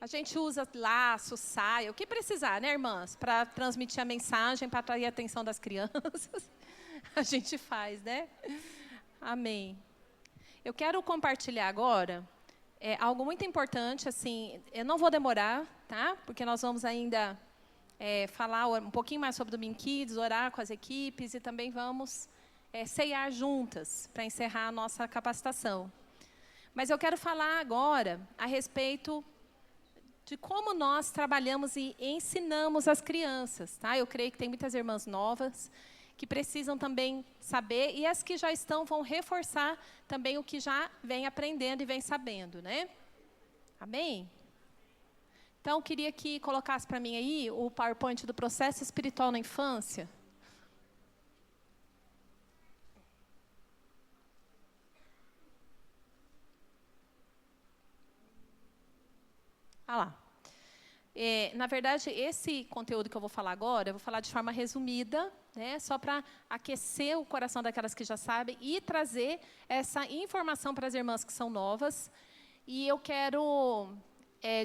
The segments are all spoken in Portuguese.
A gente usa laço, saia, o que precisar, né, irmãs? Para transmitir a mensagem, para atrair a atenção das crianças. A gente faz, né? Amém. Eu quero compartilhar agora algo muito importante, assim, eu não vou demorar, tá? Porque nós vamos ainda falar um pouquinho mais sobre o Domingo Kids, orar com as equipes e também vamos ceiar juntas para encerrar a nossa capacitação. Mas eu quero falar agora a respeito de como nós trabalhamos e ensinamos as crianças, tá? Eu creio que tem muitas irmãs novas que precisam também saber, e as que já estão vão reforçar também o que já vem aprendendo e vem sabendo, né? Amém? Então, queria que colocasse para mim aí o PowerPoint do processo espiritual na infância. Ah lá. Na verdade, esse conteúdo que eu vou falar agora, eu vou falar de forma resumida, né, só para aquecer o coração daquelas que já sabem e trazer essa informação para as irmãs que são novas. E eu quero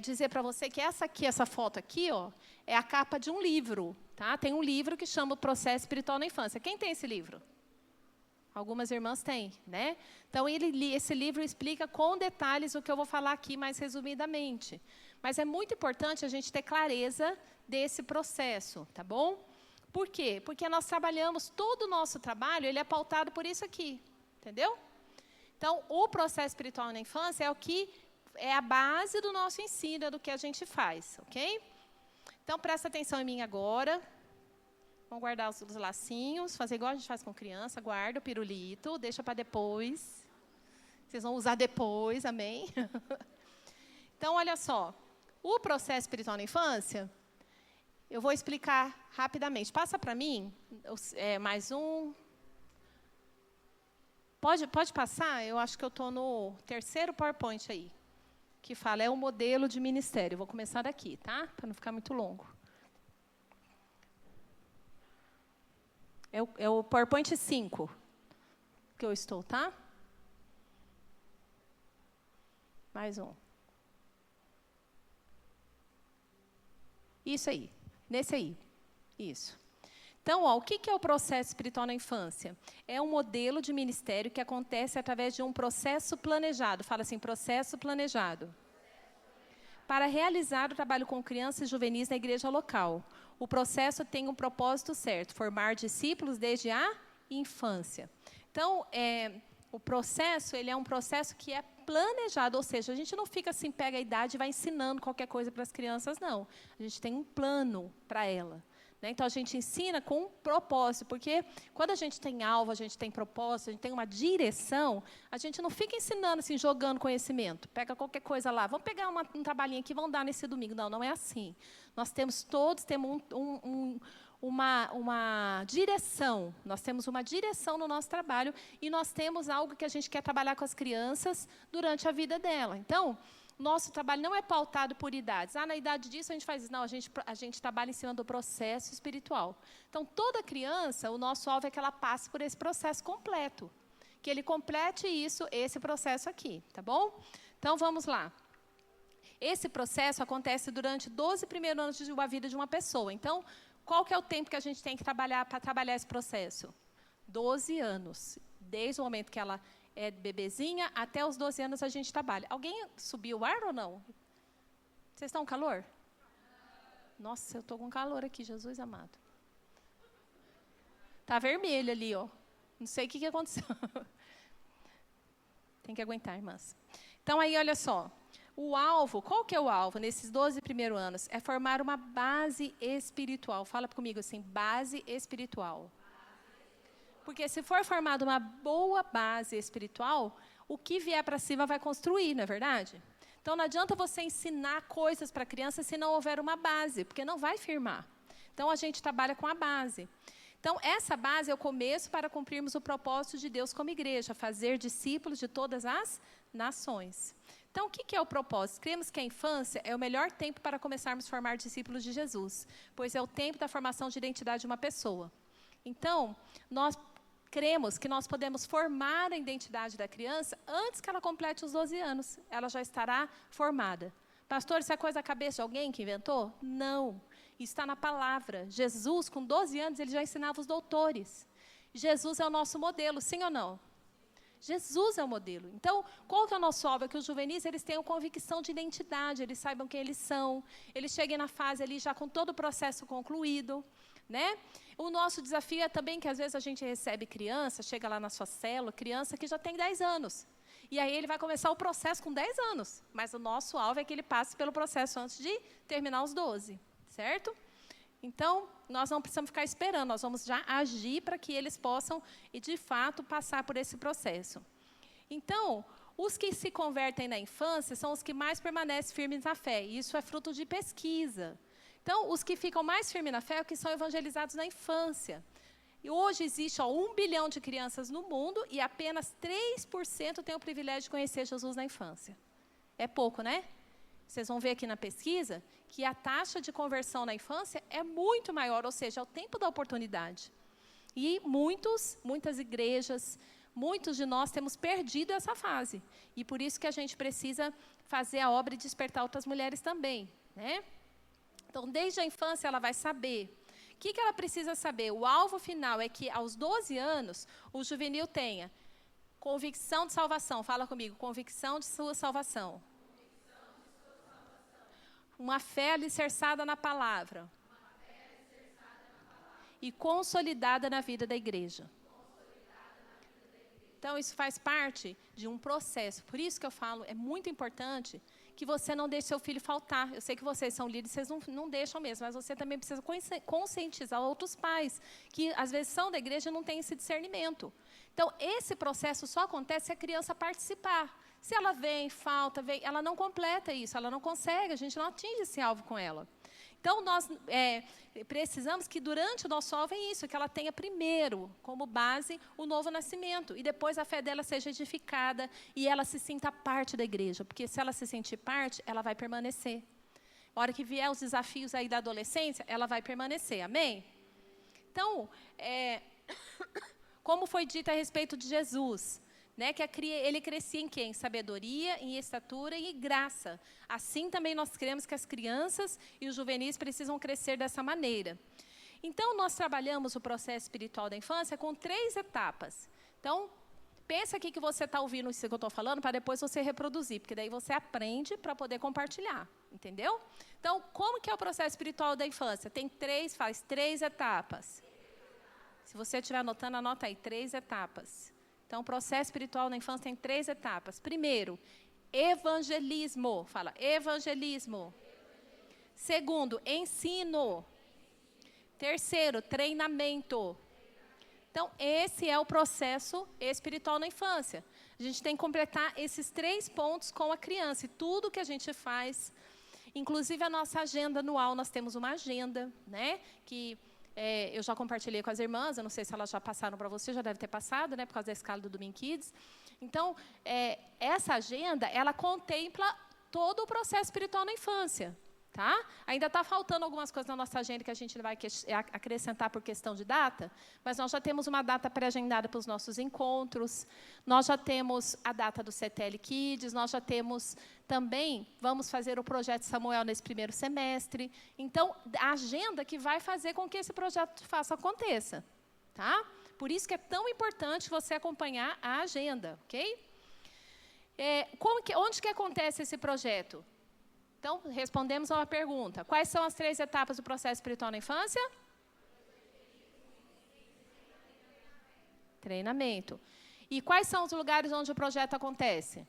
dizer para você que essa foto aqui, ó, é a capa de um livro. Tá? Tem um livro que chama O Processo Espiritual na Infância. Quem tem esse livro? Algumas irmãs têm, né? Então, esse livro explica com detalhes o que eu vou falar aqui mais resumidamente. Mas é muito importante a gente ter clareza desse processo, tá bom? Por quê? Porque nós trabalhamos, todo o nosso trabalho, ele é pautado por isso aqui, entendeu? Então, o processo espiritual na infância é o que é a base do nosso ensino, é do que a gente faz, ok? Então, presta atenção em mim agora. Vamos guardar os lacinhos, fazer igual a gente faz com criança, guarda o pirulito, deixa para depois. Vocês vão usar depois, amém? Então, olha só. O processo espiritual na infância, eu vou explicar rapidamente. Passa para mim, mais um. Pode passar? Eu acho que eu estou no terceiro PowerPoint aí, que fala, é o modelo de ministério. Vou começar daqui, tá? Para não ficar muito longo. É o PowerPoint 5 que eu estou, tá? Mais um. Isso aí, nesse aí. Isso. Então, ó, o que é o processo espiritual na infância? É um modelo de ministério que acontece através de um processo planejado. Fala assim, processo planejado. Para realizar o trabalho com crianças e juvenis na igreja local. O processo tem um propósito certo, formar discípulos desde a infância. Então, o processo, ele é um processo que é planejado, ou seja, a gente não fica assim, pega a idade e vai ensinando qualquer coisa para as crianças, não. A gente tem um plano para ela. Né? Então, a gente ensina com um propósito, porque quando a gente tem alvo, a gente tem propósito, a gente tem uma direção, a gente não fica ensinando, assim, jogando conhecimento. Pega qualquer coisa lá, vamos pegar um trabalhinho aqui, vamos dar nesse domingo. Não, não é assim. Nós temos uma direção, nós temos uma direção no nosso trabalho e nós temos algo que a gente quer trabalhar com as crianças durante a vida dela. Então, nosso trabalho não é pautado por idades. Na idade disso a gente faz isso. Não, a gente trabalha em cima do processo espiritual. Então, toda criança, o nosso alvo é que ela passe por esse processo completo. Que ele complete esse processo aqui, tá bom? Então, vamos lá. Esse processo acontece durante 12 primeiros anos de uma vida de uma pessoa. Então, qual que é o tempo que a gente tem que trabalhar para trabalhar esse processo? 12 anos. Desde o momento que ela é bebezinha, até os 12 anos a gente trabalha. Alguém subiu o ar ou não? Vocês estão com calor? Nossa, eu estou com calor aqui, Jesus amado. Está vermelho ali, ó. Não sei o que aconteceu. Tem que aguentar, irmãs. Então, aí, olha só. O alvo, qual que é o alvo nesses 12 primeiros anos? É formar uma base espiritual. Fala comigo assim, base espiritual. Porque se for formada uma boa base espiritual, o que vier para cima vai construir, não é verdade? Então, não adianta você ensinar coisas para a criança se não houver uma base, porque não vai firmar. Então, a gente trabalha com a base. Então, essa base é o começo para cumprirmos o propósito de Deus como igreja, fazer discípulos de todas as nações. Então, o que é o propósito? Cremos que a infância é o melhor tempo para começarmos a formar discípulos de Jesus, pois é o tempo da formação de identidade de uma pessoa. Então, nós cremos que nós podemos formar a identidade da criança antes que ela complete os 12 anos. Ela já estará formada. Pastor, isso é coisa da cabeça de alguém que inventou? Não. Isso está na palavra. Jesus, com 12 anos, ele já ensinava os doutores. Jesus é o nosso modelo, sim ou não? Jesus é o modelo. Então, qual que é o nosso alvo? É que os juvenis, eles tenham convicção de identidade, eles saibam quem eles são, eles cheguem na fase ali já com todo o processo concluído, né? O nosso desafio é também que, às vezes, a gente recebe criança, chega lá na sua célula, criança que já tem 10 anos. E aí ele vai começar o processo com 10 anos. Mas o nosso alvo é que ele passe pelo processo antes de terminar os 12, certo? Então, nós não precisamos ficar esperando, nós vamos já agir para que eles possam, de fato, passar por esse processo. Então, os que se convertem na infância são os que mais permanecem firmes na fé. E isso é fruto de pesquisa. Então, os que ficam mais firmes na fé é os que são evangelizados na infância. E hoje existe 1 bilhão de crianças no mundo e apenas 3% têm o privilégio de conhecer Jesus na infância. É pouco, né? Vocês vão ver aqui na pesquisa que a taxa de conversão na infância é muito maior, ou seja, é o tempo da oportunidade. E muitas igrejas, muitos de nós temos perdido essa fase. E por isso que a gente precisa fazer a obra e despertar outras mulheres também, né? Então, desde a infância, ela vai saber. O que ela precisa saber? O alvo final é que, aos 12 anos, o juvenil tenha convicção de salvação. Fala comigo, convicção de sua salvação. Uma fé alicerçada na palavra. E consolidada na vida da igreja. Então, isso faz parte de um processo. Por isso que eu falo, é muito importante que você não deixe seu filho faltar. Eu sei que vocês são líderes, vocês não deixam mesmo, mas você também precisa conscientizar outros pais, que às vezes são da igreja e não têm esse discernimento. Então, esse processo só acontece se a criança participar. Se ela vem, falta, ela não completa isso, ela não consegue, a gente não atinge esse alvo com ela. Então, nós precisamos que durante o nosso alvo é isso, que ela tenha primeiro, como base, o novo nascimento. E depois a fé dela seja edificada e ela se sinta parte da igreja. Porque se ela se sentir parte, ela vai permanecer. A hora que vier os desafios aí da adolescência, ela vai permanecer. Amém? Então, como foi dito a respeito de Jesus, né, que ele crescia em quê? Em sabedoria, em estatura e em graça. Assim também nós cremos que as crianças e os juvenis precisam crescer dessa maneira. Então, nós trabalhamos o processo espiritual da infância com 3 etapas. Então, pensa aqui que você está ouvindo isso que eu estou falando, para depois você reproduzir, porque daí você aprende para poder compartilhar, entendeu? Então, como que é o processo espiritual da infância? Faz 3 etapas. Se você estiver anotando, anota aí, 3 etapas. Então, o processo espiritual na infância tem 3 etapas. Primeiro, evangelismo. Fala, evangelismo. Segundo, ensino. Terceiro, treinamento. Então, esse é o processo espiritual na infância. A gente tem que completar esses 3 pontos com a criança. E tudo que a gente faz, inclusive a nossa agenda anual, nós temos uma agenda, né, que eu já compartilhei com as irmãs, eu não sei se elas já passaram para você, já deve ter passado, né, por causa da escala do Domingo Kids. Então, essa agenda, ela contempla todo o processo espiritual na infância. Tá? Ainda está faltando algumas coisas na nossa agenda que a gente vai acrescentar por questão de data, mas nós já temos uma data pré-agendada para os nossos encontros, nós já temos a data do CTL Kids, nós já temos também, vamos fazer o projeto Samuel nesse primeiro semestre. Então, a agenda que vai fazer com que esse projeto aconteça. Tá? Por isso que é tão importante você acompanhar a agenda, ok? Onde que acontece esse projeto? Então, respondemos a uma pergunta. Quais são as 3 etapas do processo espiritual na infância? Treinamento. E quais são os lugares onde o projeto acontece?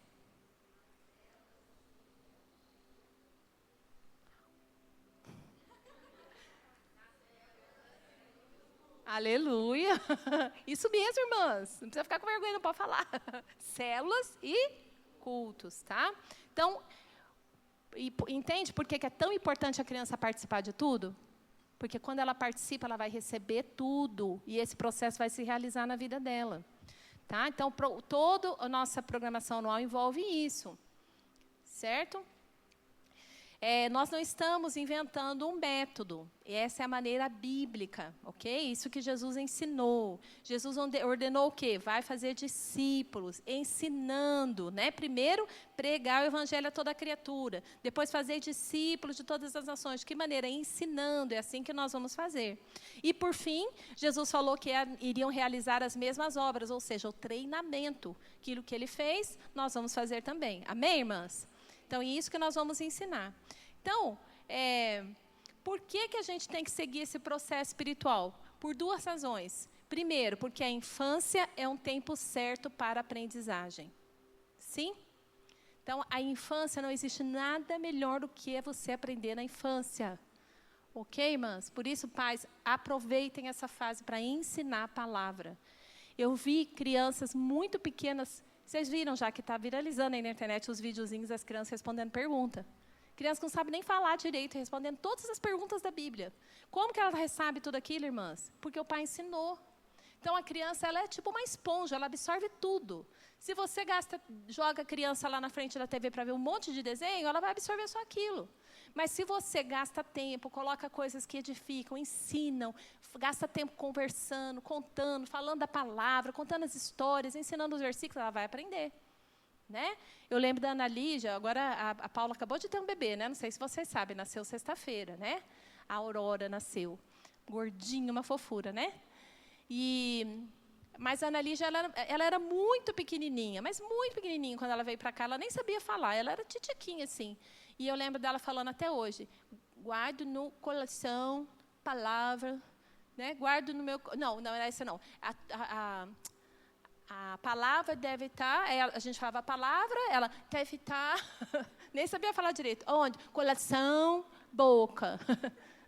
Aleluia! Isso mesmo, irmãs. Não precisa ficar com vergonha, não pode falar. Células e cultos, tá? Então, entende por que é tão importante a criança participar de tudo? Porque quando ela participa, ela vai receber tudo. E esse processo vai se realizar na vida dela. Tá? Então, toda a nossa programação anual envolve isso. Certo? Nós não estamos inventando um método. Essa é a maneira bíblica, ok? Isso que Jesus ensinou. Jesus ordenou o quê? Vai fazer discípulos, ensinando, né? Primeiro, pregar o evangelho a toda criatura. Depois, fazer discípulos de todas as nações. De que maneira? Ensinando. É assim que nós vamos fazer. E, por fim, Jesus falou que iriam realizar as mesmas obras, ou seja, o treinamento. Aquilo que ele fez, nós vamos fazer também. Amém, irmãs? Então, é isso que nós vamos ensinar. Então, por que a gente tem que seguir esse processo espiritual? Por duas razões. Primeiro, porque a infância é um tempo certo para a aprendizagem. Sim? Então, a infância, não existe nada melhor do que você aprender na infância. Ok, irmãs? Por isso, pais, aproveitem essa fase para ensinar a palavra. Eu vi crianças muito pequenas. Vocês viram já que está viralizando aí na internet os videozinhos das crianças respondendo pergunta. Crianças que não sabem nem falar direito, respondendo todas as perguntas da Bíblia. Como que ela sabe tudo aquilo, irmãs? Porque o pai ensinou. Então, a criança ela é tipo uma esponja, ela absorve tudo. Se você joga a criança lá na frente da TV para ver um monte de desenho, ela vai absorver só aquilo. Mas se você gasta tempo, coloca coisas que edificam, ensinam, gasta tempo conversando, contando, falando da palavra, contando as histórias, ensinando os versículos, ela vai aprender. Né? Eu lembro da Ana Lígia, agora a Paula acabou de ter um bebê, né? Não sei se vocês sabem, nasceu sexta-feira, né? A Aurora nasceu, gordinha, uma fofura, né? Mas a Ana Lígia, ela era muito pequenininha, mas muito pequenininha. Quando ela veio para cá, ela nem sabia falar, ela era titiquinha, assim. E eu lembro dela falando até hoje, guardo no coração, palavra, né? Guardo no meu... Não era isso não. A palavra deve estar... a gente falava a palavra, ela deve estar... nem sabia falar direito. Onde? Coração, boca.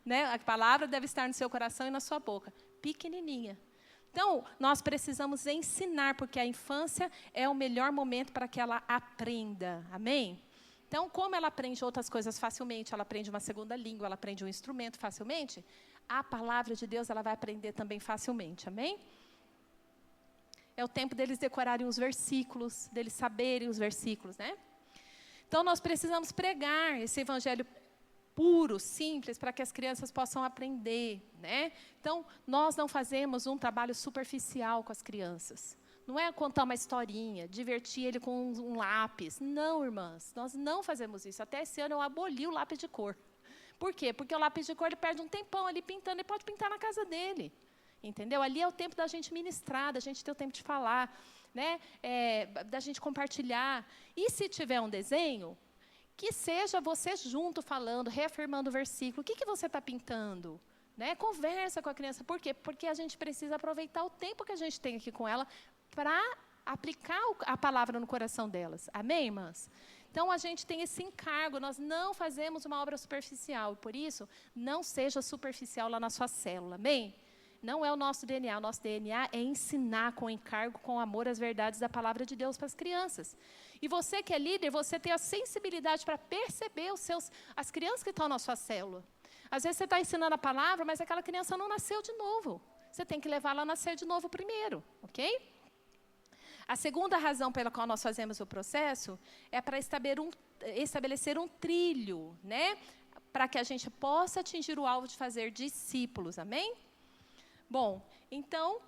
Né? A palavra deve estar no seu coração e na sua boca. Pequenininha. Então, nós precisamos ensinar, porque a infância é o melhor momento para que ela aprenda. Amém? Então, como ela aprende outras coisas facilmente, ela aprende uma segunda língua, ela aprende um instrumento facilmente, a palavra de Deus ela vai aprender também facilmente. Amém? É o tempo deles decorarem os versículos, deles saberem os versículos, né? Então, nós precisamos pregar esse evangelho puro, simples, para que as crianças possam aprender, né? Então, nós não fazemos um trabalho superficial com as crianças. Não é contar uma historinha, divertir ele com um lápis. Não, irmãs, nós não fazemos isso. Até esse ano eu aboli o lápis de cor. Por quê? Porque o lápis de cor ele perde um tempão ali pintando, ele pode pintar na casa dele. Entendeu? Ali é o tempo da gente ministrar, da gente ter o tempo de falar, né? Da gente compartilhar. E se tiver um desenho, que seja você junto falando, reafirmando o versículo. O que você está pintando? Né? Conversa com a criança. Por quê? Porque a gente precisa aproveitar o tempo que a gente tem aqui com ela para aplicar a palavra no coração delas. Amém, irmãs? Então, a gente tem esse encargo. Nós não fazemos uma obra superficial. Por isso, não seja superficial lá na sua célula. Amém? Não é o nosso DNA. O nosso DNA é ensinar com encargo, com amor, as verdades da palavra de Deus para as crianças. E você que é líder, você tem a sensibilidade para perceber as crianças que estão na sua célula. Às vezes você está ensinando a palavra, mas aquela criança não nasceu de novo. Você tem que levá-la a nascer de novo primeiro, ok? A segunda razão pela qual nós fazemos o processo é para estabelecer um trilho, né? Para que a gente possa atingir o alvo de fazer discípulos, amém? Bom, então,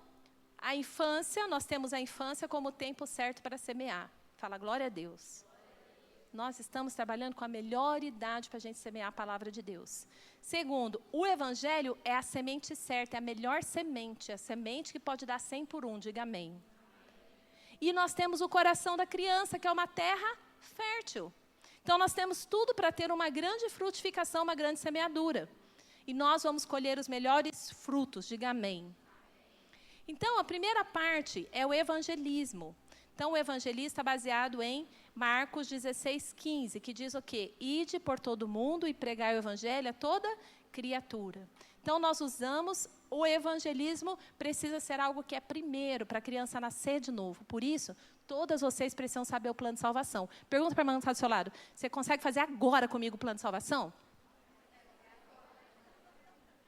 a infância, nós temos a infância como o tempo certo para semear. Fala, glória a Deus. Nós estamos trabalhando com a melhor idade para a gente semear a palavra de Deus. Segundo, o evangelho é a semente certa, é a melhor semente, a semente que pode dar 100 por 1, diga amém. E nós temos o coração da criança, que é uma terra fértil. Então, nós temos tudo para ter uma grande frutificação, uma grande semeadura. E nós vamos colher os melhores frutos, diga amém. Então, a primeira parte é o evangelismo. Então, o evangelismo está baseado em Marcos 16:15, que diz o quê? Ide por todo mundo e pregai o evangelho a toda criatura. Então, nós usamos o evangelismo, precisa ser algo que é primeiro, para a criança nascer de novo. Por isso, todas vocês precisam saber o plano de salvação. Pergunta para a irmã que está do seu lado, você consegue fazer agora comigo o plano de salvação?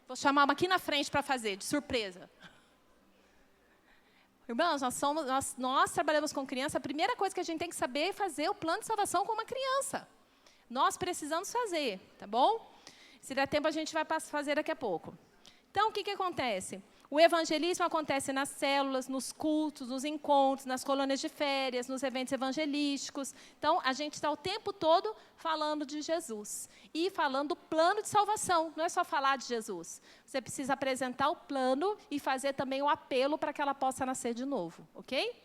Vou chamar uma aqui na frente para fazer, de surpresa. Irmãos, nós trabalhamos com criança, a primeira coisa que a gente tem que saber é fazer o plano de salvação com uma criança. Nós precisamos fazer, tá bom? Se der tempo, a gente vai fazer daqui a pouco. Então, o que acontece? O evangelismo acontece nas células, nos cultos, nos encontros, nas colônias de férias, nos eventos evangelísticos. Então, a gente está o tempo todo falando de Jesus. E falando do plano de salvação. Não é só falar de Jesus. Você precisa apresentar o plano e fazer também o apelo para que ela possa nascer de novo. Ok?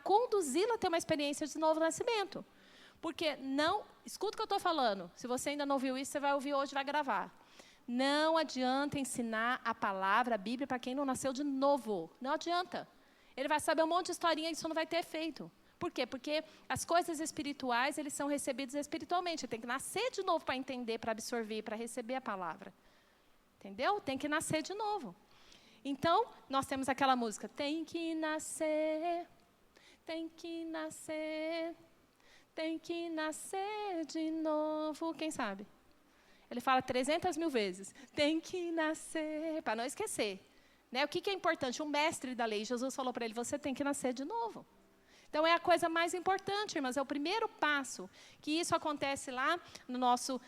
Conduzi-la a ter uma experiência de novo nascimento. Porque não... Escuta o que eu estou falando. Se você ainda não ouviu isso, você vai ouvir hoje e vai gravar. Não adianta ensinar a palavra, a Bíblia, para quem não nasceu de novo. Não adianta. Ele vai saber um monte de historinha e isso não vai ter efeito. Por quê? Porque as coisas espirituais, eles são recebidos espiritualmente. Tem que nascer de novo para entender, para absorver, para receber a palavra. Entendeu? Tem que nascer de novo. Então, nós temos aquela música. Tem que nascer, tem que nascer, tem que nascer de novo. Quem sabe? Ele fala 300 mil vezes. Tem que nascer, para não esquecer. Né? O que é importante? O mestre da lei, Jesus falou para ele, você tem que nascer de novo. Então, é a coisa mais importante, irmãs, é o primeiro passo. Que isso acontece lá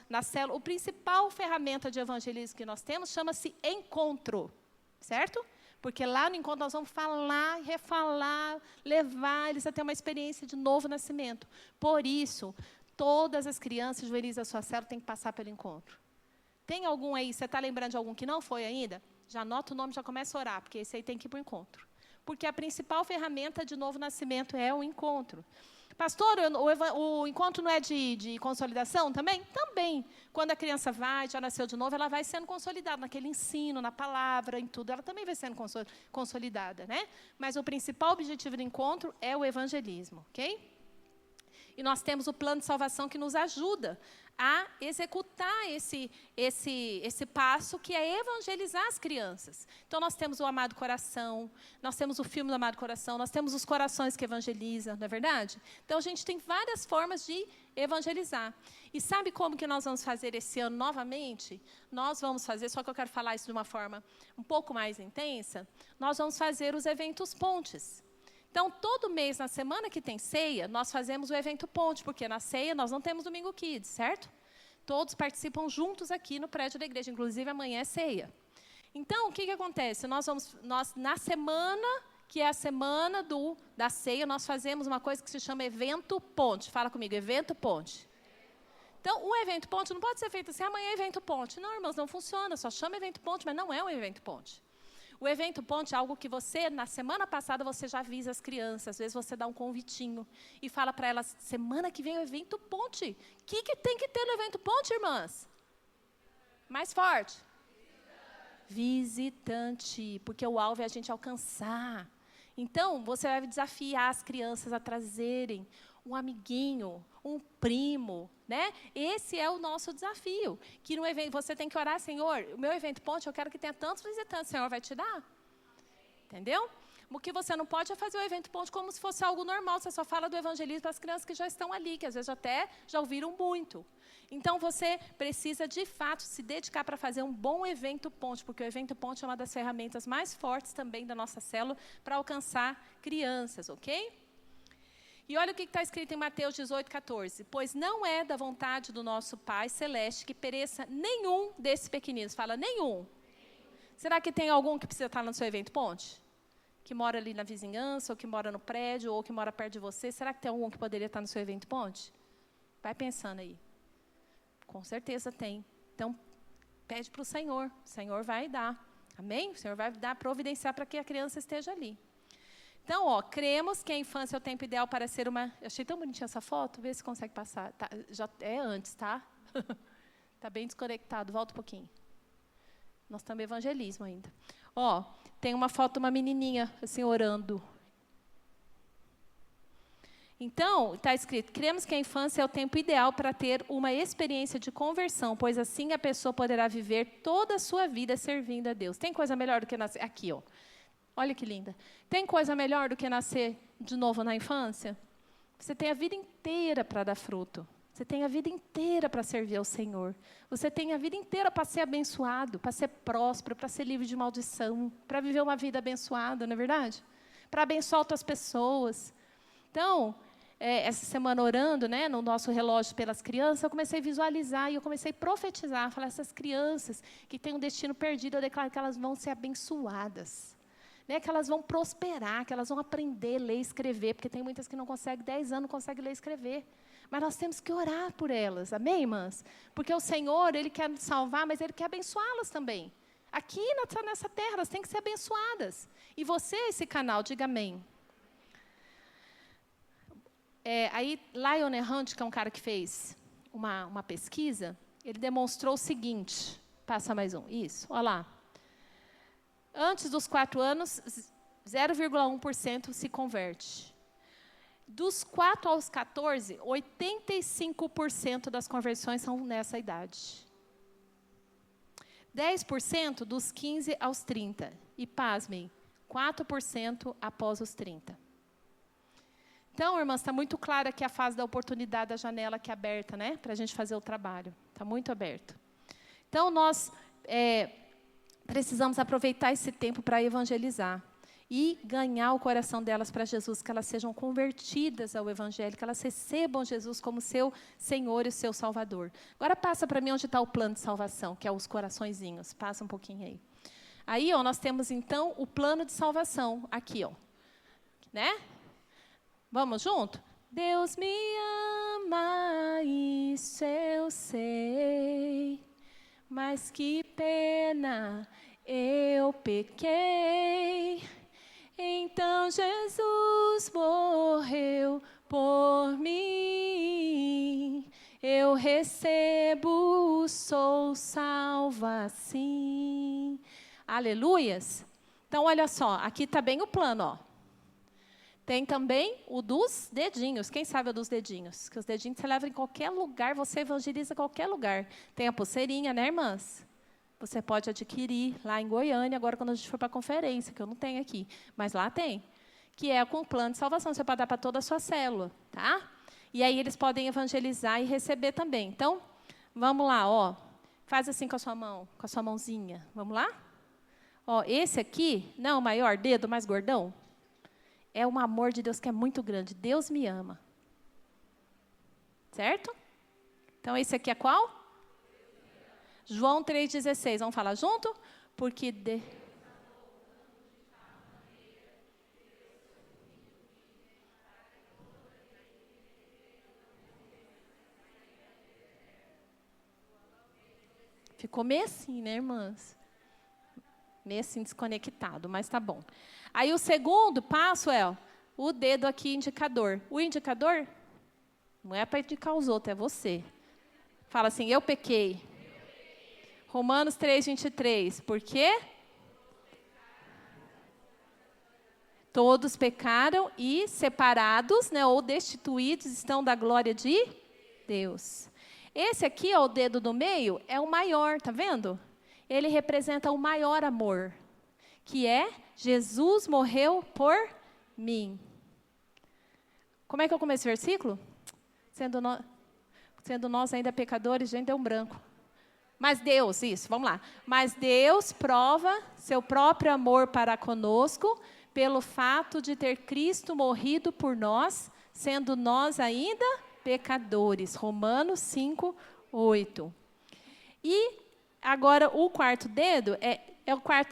na célula. O principal ferramenta de evangelismo que nós temos chama-se encontro. Certo? Porque lá no encontro nós vamos falar, refalar, levar eles a ter uma experiência de novo nascimento. Por isso... Todas as crianças juvenis da sua célula têm que passar pelo encontro. Tem algum aí, você está lembrando de algum que não foi ainda? Já anota o nome, já começa a orar, porque esse aí tem que ir para o encontro. Porque a principal ferramenta de novo nascimento é o encontro. Pastor, o encontro não é de consolidação também? Também. Quando a criança vai, já nasceu de novo, ela vai sendo consolidada naquele ensino, na palavra, em tudo. Ela também vai sendo consolidada, né? Mas o principal objetivo do encontro é o evangelismo, ok? E nós temos o plano de salvação que nos ajuda a executar esse passo, que é evangelizar as crianças. Então, nós temos o Amado Coração, nós temos o filme do Amado Coração, nós temos os corações que evangelizam, não é verdade? Então, a gente tem várias formas de evangelizar. E sabe como que nós vamos fazer esse ano novamente? Nós vamos fazer, só que eu quero falar isso de uma forma um pouco mais intensa, nós vamos fazer os eventos pontes. Então, todo mês, na semana que tem ceia, nós fazemos o evento ponte, porque na ceia nós não temos Domingo Kids, certo? Todos participam juntos aqui no prédio da igreja, inclusive amanhã é ceia. Então, o que acontece? Nós, na semana, que é a semana da ceia, nós fazemos uma coisa que se chama evento ponte. Fala comigo, evento ponte. Então, o evento ponte não pode ser feito assim, amanhã é evento ponte. Não, irmãos, não funciona, só chama evento ponte, mas não é um evento ponte. O evento ponte é algo que você, na semana passada, você já avisa as crianças. Às vezes você dá um convitinho e fala para elas, semana que vem é o evento ponte. O que tem que ter no evento ponte, irmãs? Mais forte. Visitante, porque o alvo é a gente alcançar. Então, você vai desafiar as crianças a trazerem um amiguinho, um primo, né? Esse é o nosso desafio. Que no evento você tem que orar, Senhor, o meu evento ponte, eu quero que tenha tantos visitantes, o Senhor vai te dar. Entendeu? O que você não pode é fazer o evento ponte como se fosse algo normal. Você só fala do evangelismo para as crianças que já estão ali, que às vezes até já ouviram muito. Então, você precisa, de fato, se dedicar para fazer um bom evento ponte, porque o evento ponte é uma das ferramentas mais fortes também da nossa célula para alcançar crianças, ok? E olha o que está escrito em Mateus 18, 14. Pois não é da vontade do nosso Pai Celeste que pereça nenhum desses pequeninos. Fala, nenhum. Será que tem algum que precisa estar no seu evento ponte? Que mora ali na vizinhança, ou que mora no prédio, ou que mora perto de você. Será que tem algum que poderia estar no seu evento ponte? Vai pensando aí. Com certeza tem. Então, pede para o Senhor. O Senhor vai dar. Amém? O Senhor vai dar, providenciar para que a criança esteja ali. Então, cremos que a infância é o tempo ideal para ser uma... Eu achei tão bonitinha essa foto, vê se consegue passar. Tá, já é antes, tá? Está bem desconectado, volta um pouquinho. Nós estamos em evangelismo ainda. Tem uma foto de uma menininha, assim, orando. Então, está escrito, cremos que a infância é o tempo ideal para ter uma experiência de conversão, pois assim a pessoa poderá viver toda a sua vida servindo a Deus. Tem coisa melhor do que nascer... Aqui, olha que linda. Tem coisa melhor do que nascer de novo na infância? Você tem a vida inteira para dar fruto. Você tem a vida inteira para servir ao Senhor. Você tem a vida inteira para ser abençoado, para ser próspero, para ser livre de maldição, para viver uma vida abençoada, não é verdade? Para abençoar outras pessoas. Então, essa semana orando, né, no nosso relógio pelas crianças, eu comecei a visualizar e eu comecei a profetizar, falar, essas crianças que têm um destino perdido, eu declaro que elas vão ser abençoadas, né, que elas vão prosperar, que elas vão aprender a ler e escrever, porque tem muitas que não conseguem, 10 anos não conseguem ler e escrever. Mas nós temos que orar por elas, amém, irmãs? Porque o Senhor, Ele quer nos salvar, mas Ele quer abençoá-las também. Aqui nessa terra, elas têm que ser abençoadas. E você, esse canal, diga amém. Aí, Lionel Hunt, que é um cara que fez uma pesquisa, ele demonstrou o seguinte, passa mais um, isso, olha lá. Antes dos 4 anos, 0,1% se converte. Dos 4 aos 14, 85% das conversões são nessa idade. 10% dos 15 aos 30. E, pasmem, 4% após os 30. Então, irmãs, está muito clara aqui a fase da oportunidade, da janela aqui aberta, né? Para a gente fazer o trabalho. Está muito aberto. Então, nós precisamos aproveitar esse tempo para evangelizar. E ganhar o coração delas para Jesus, que elas sejam convertidas ao Evangelho, que elas recebam Jesus como seu Senhor e seu Salvador. Agora passa para mim onde está o plano de salvação, que é os coraçõezinhos. Passa um pouquinho aí. Aí, ó, nós temos, então, o plano de salvação. Aqui, ó. Né? Vamos junto? Deus me ama, isso eu sei, mas que pena, eu pequei. Então Jesus morreu por mim, eu recebo, sou salva assim. Aleluias? Então, olha só, aqui está bem o plano, ó. Tem também o dos dedinhos. Quem sabe o dos dedinhos? Que os dedinhos você leva em qualquer lugar, você evangeliza em qualquer lugar. Tem a pulseirinha, né, irmãs? Você pode adquirir lá em Goiânia, agora quando a gente for para a conferência, que eu não tenho aqui, mas lá tem, que é com o plano de salvação, você pode dar para toda a sua célula, tá? E aí eles podem evangelizar e receber também. Então, vamos lá, ó, faz assim com a sua mão, com a sua mãozinha, vamos lá? Ó, esse aqui, não, o maior dedo, mais gordão, é um amor de Deus que é muito grande, Deus me ama. Certo? Então, esse aqui é qual? João 3,16, vamos falar junto? Porque ficou meio assim, né, irmãs? Meio assim desconectado, mas tá bom. Aí o segundo passo é o dedo aqui indicador. O indicador não é para indicar os outros, é você. Fala assim, eu pequei. Romanos 3,23. Por quê? Todos pecaram e separados, né, ou destituídos estão da glória de Deus. Esse aqui, ó, o dedo do meio, é o maior, tá vendo? Ele representa o maior amor, que é Jesus morreu por mim. Como é que eu começo esse versículo? Sendo nós ainda pecadores, gente, deu um branco. Mas Deus, isso, vamos lá. Mas Deus prova seu próprio amor para conosco pelo fato de ter Cristo morrido por nós, sendo nós ainda pecadores. Romanos 5:8. E agora o quarto dedo é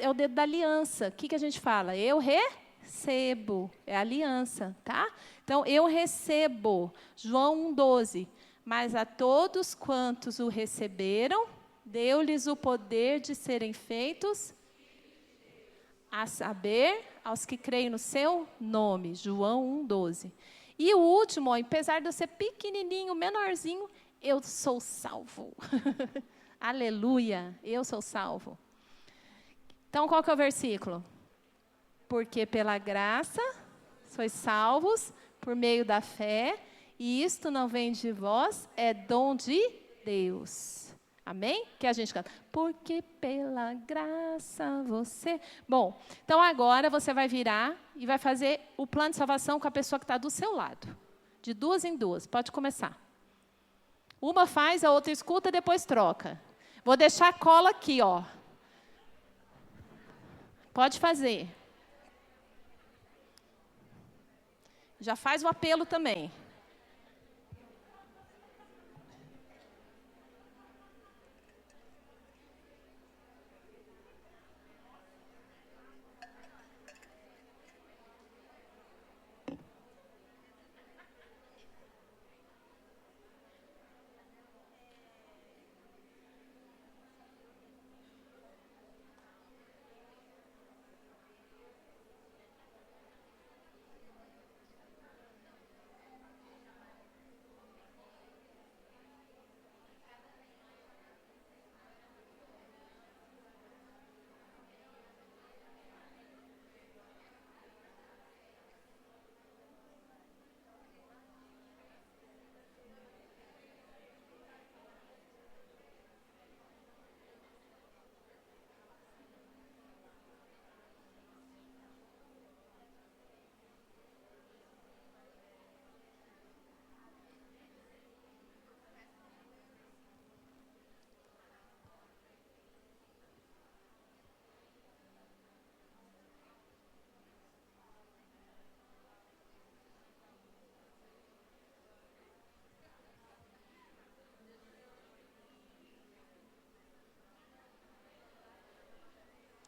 o dedo da aliança. O que a gente fala? Eu recebo. É a aliança, tá? Então, eu recebo. João 1:12. Mas a todos quantos o receberam, deu-lhes o poder de serem feitos, a saber, aos que creem no seu nome. João 1:12. E o último, ó, apesar de eu ser pequenininho, menorzinho, eu sou salvo. Aleluia, eu sou salvo. Então, qual que é o versículo? Porque pela graça sois salvos por meio da fé, e isto não vem de vós, é dom de Deus. Amém? Que a gente canta. Porque pela graça você... Bom, então agora você vai virar e vai fazer o plano de salvação com a pessoa que está do seu lado. De 2 em 2. Pode começar. Uma faz, a outra escuta, depois troca. Vou deixar a cola aqui, ó. Pode fazer. Já faz o apelo também.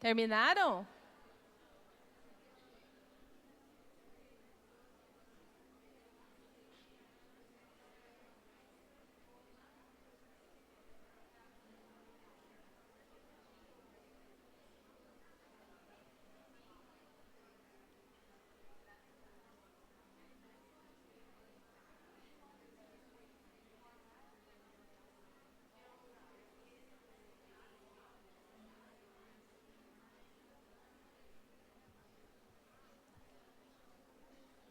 Terminaram?